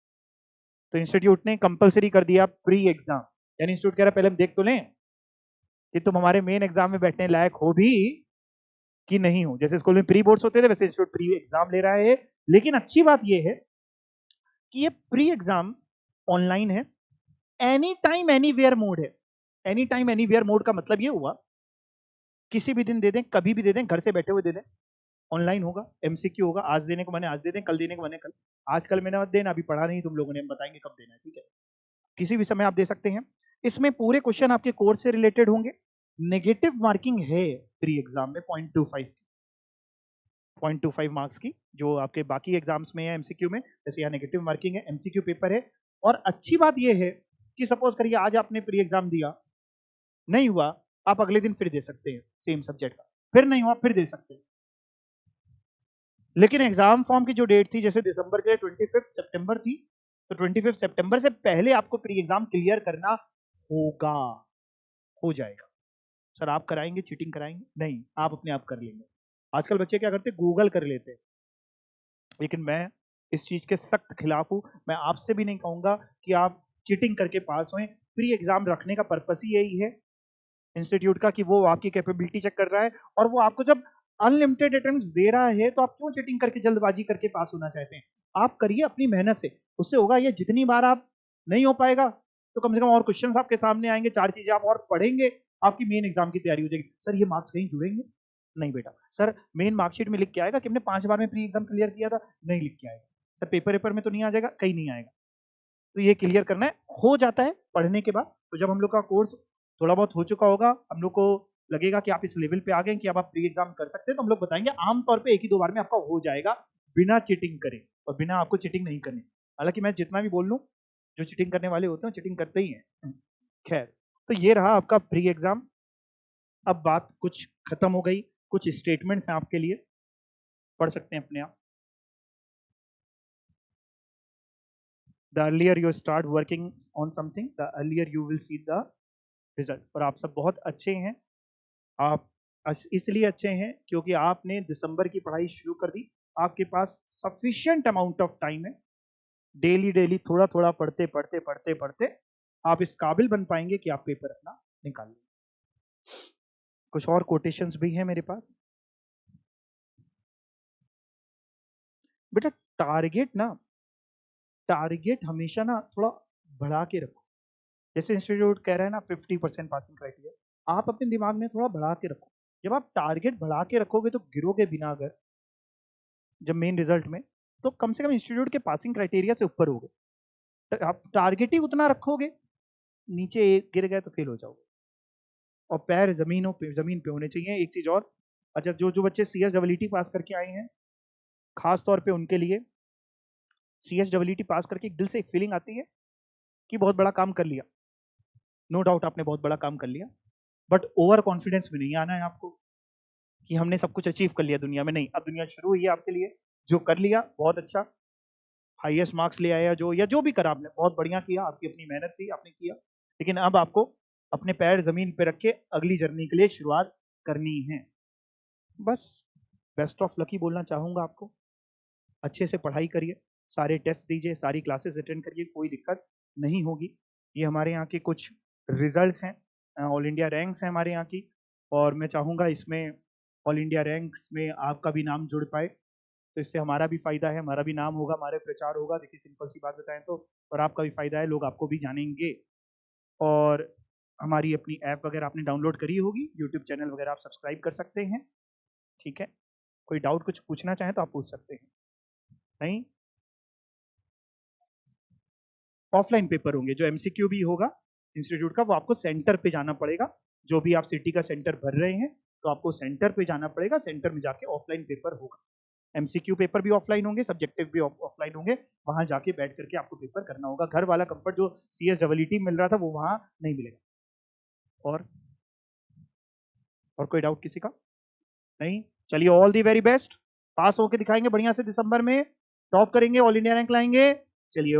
तो इंस्टीट्यूट ने कंपलसरी कर दिया प्री एग्जाम, यानी इंस्टीट्यूट कह रहा है पहले हम देख तो लें कि तुम हमारे मेन एग्जाम में बैठने लायक हो भी कि नहीं हो। जैसे स्कूल में प्री बोर्ड्स होते थे वैसे इंस्टीट्यूट प्री एग्जाम ले रहा है। लेकिन अच्छी बात यह है कि ये प्री एग्जाम ऑनलाइन है, एनी टाइम एनीवेयर मोड है। एनी टाइम एनीवेयर मोड का मतलब ये हुआ किसी भी दिन दे दें, कभी भी दे दें, घर से बैठे हुए दे दें, ऑनलाइन होगा, MCQ होगा, आज देने को मैंने आज दे दें, कल देने को मैंने कल, आजकल मैंने मत देना, अभी पढ़ा नहीं तुम लोगों ने, हम बताएंगे कब देना है, ठीक है। किसी भी समय आप दे सकते हैं। इसमें पूरे क्वेश्चन आपके कोर्स से रिलेटेड होंगे। नेगेटिव मार्किंग है प्री एग्जाम में 0.25 मार्क्स की, जो आपके बाकी एग्जाम्स में है एमसीक्यू में, जैसे यहाँ नेगेटिव मार्किंग है, एमसीक्यू पेपर है। और अच्छी बात यह है कि सपोज करिए आज आपने प्री एग्जाम दिया, नहीं हुआ, आप अगले दिन फिर दे सकते हैं सेम सब्जेक्ट का, फिर नहीं हुआ फिर दे सकते हैं। लेकिन एग्जाम फॉर्म की जो डेट थी, जैसे दिसंबर के लिए 25 सितंबर थी, तो 25 सितंबर से पहले आपको प्री एग्जाम क्लियर करना होगा, हो जाएगा। सर आप कराएंगे, चीटिंग कराएंगे? नहीं, आप अपने आप कर लेंगे। आजकल बच्चे क्या करते हैं, गूगल कर लेते हैं। लेकिन मैं इस चीज के सख्त खिलाफ हूं। मैं आपसे भी नहीं कहूंगा कि आप चीटिंग करके पास हों। प्री एग्जाम रखने का पर्पस ही यही है इंस्टीट्यूट का, कि वो आपकी कैपेबिलिटी चेक कर रहा है, और वो आपको जब अनलिमिटेड अटेम्प्ट्स दे रहा है तो आप क्यों चीटिंग करके जल्दबाजी करके पास होना चाहते हैं? आप करिए अपनी मेहनत से, उससे होगा ये। जितनी बार आप नहीं हो पाएगा तो कम से कम और क्वेश्चंस आपके सामने आएंगे, 4 चीजें आप और पढ़ेंगे, आपकी मेन एग्जाम की तैयारी हो जाएगी। सर ये मार्क्स कहीं जुड़ेंगे? नहीं बेटा। सर मेन मार्कशीट में लिख के आएगा कि हमने 5 बार में प्री एग्जाम क्लियर किया था? नहीं लिख के आएगा। सर पेपर में तो नहीं आ जाएगा? कहीं नहीं आएगा। तो ये क्लियर करना है, हो जाता है पढ़ने के बाद। तो जब हम लोग का कोर्स थोड़ा बहुत हो चुका होगा, हम लोग को लगेगा कि आप इस लेवल पे आ गए कि अब आप प्री एग्जाम कर सकते हैं, तो हम लोग बताएंगे आमतौर पे 1 ही 2 बार में आपका हो जाएगा, बिना चीटिंग करे, और बिना आपको चीटिंग नहीं करनी। हालांकि मैं जितना भी बोल लूं, जो चीटिंग करने वाले होते हैं चीटिंग करते ही हैं। खैर, तो ये रहा आपका प्री एग्जाम। अब बात कुछ खत्म हो गई, कुछ स्टेटमेंट्स हैं आपके लिए, पढ़ सकते हैं अपने आप। The earlier you start working on something, the earlier you will see the result। और आप सब बहुत अच्छे हैं। आप इसलिए अच्छे हैं क्योंकि आपने दिसंबर की पढ़ाई शुरू कर दी। आपके पास सफिशिएंट अमाउंट ऑफ टाइम है। डेली डेली थोड़ा थोड़ा पढ़ते पढ़ते पढ़ते पढ़ते आप इस काबिल बन पाएंगे कि आप पेपर अपना निकाल लें। कुछ और कोटेशंस भी हैं मेरे पास। बेटा टारगेट हमेशा ना थोड़ा बढ़ा के रखो। जैसे इंस्टीट्यूट कह रहा है ना 50% पासिंग क्राइटेरिया, आप अपने दिमाग में थोड़ा बढ़ा के रखो। जब आप टारगेट बढ़ा के रखोगे तो गिरोगे बिना, अगर जब मेन रिजल्ट में, तो कम से कम इंस्टीट्यूट के पासिंग क्राइटेरिया से ऊपर होगे। आप टारगेट ही उतना रखोगे, नीचे गिर गए तो फेल हो जाओगे। और पैर जमीन पे होने चाहिए। एक चीज और, अच्छा जो जो बच्चे CSEET पास करके आए हैं, खास तौर पे उनके लिए CSEET पास करके दिल से एक फीलिंग आती है कि बहुत बड़ा काम कर लिया। नो डाउट आपने बहुत बड़ा काम कर लिया, बट ओवर कॉन्फिडेंस में नहीं आना है आपको कि हमने सब कुछ अचीव कर लिया दुनिया में। नहीं, अब दुनिया शुरू हुई है आपके लिए। जो कर लिया बहुत अच्छा, हाईएस्ट मार्क्स ले आया, जो या जो भी करा आपने बहुत बढ़िया किया, आपकी अपनी मेहनत थी, आपने किया। लेकिन अब आपको अपने पैर जमीन पे रख के अगली जर्नी के लिए शुरुआत करनी है। बस बेस्ट ऑफ लक ही बोलना चाहूंगा आपको। अच्छे से पढ़ाई करिए, सारे टेस्ट दीजिए, सारी क्लासेस अटेंड करिए, कोई दिक्कत नहीं होगी। ये हमारे यहाँ के कुछ रिजल्ट्स हैं, ऑल इंडिया रैंक्स हैं हमारे यहाँ की, और मैं चाहूँगा इसमें ऑल इंडिया रैंक्स में आपका भी नाम जुड़ पाए, तो इससे हमारा भी फायदा है, हमारा भी नाम होगा, हमारे प्रचार होगा। देखिए सिंपल सी बात बताएं तो, और आपका भी फायदा है, लोग आपको भी जानेंगे। और हमारी अपनी ऐप वगैरह आपने डाउनलोड करी होगी, यूट्यूब चैनल वगैरह आप सब्सक्राइब कर सकते हैं, ठीक है। कोई डाउट कुछ पूछना चाहें तो आप पूछ सकते हैं। नहीं, ऑफलाइन पेपर होंगे, जो एमसीक्यू भी होगा इंस्टीट्यूट का, वो आपको सेंटर पे जाना पड़ेगा। जो भी आप सिटी का सेंटर भर रहे हैं तो आपको सेंटर पे जाना पड़ेगा, सेंटर में जाके ऑफलाइन पेपर होगा। एमसीक्यू पेपर भी ऑफलाइन होंगे, सब्जेक्टिव भी ऑफलाइन होंगे, वहां जाके बैठ करके आपको पेपर करना होगा। घर वाला कंफर्ट जो CS मिल रहा था वो वहां नहीं मिलेगा। और कोई डाउट किसी का? नहीं, चलिए, ऑल दी वेरी बेस्ट। पास होके दिखाएंगे बढ़िया से, दिसंबर में टॉप करेंगे, ऑल इंडिया रैंक लाएंगे। चलिए।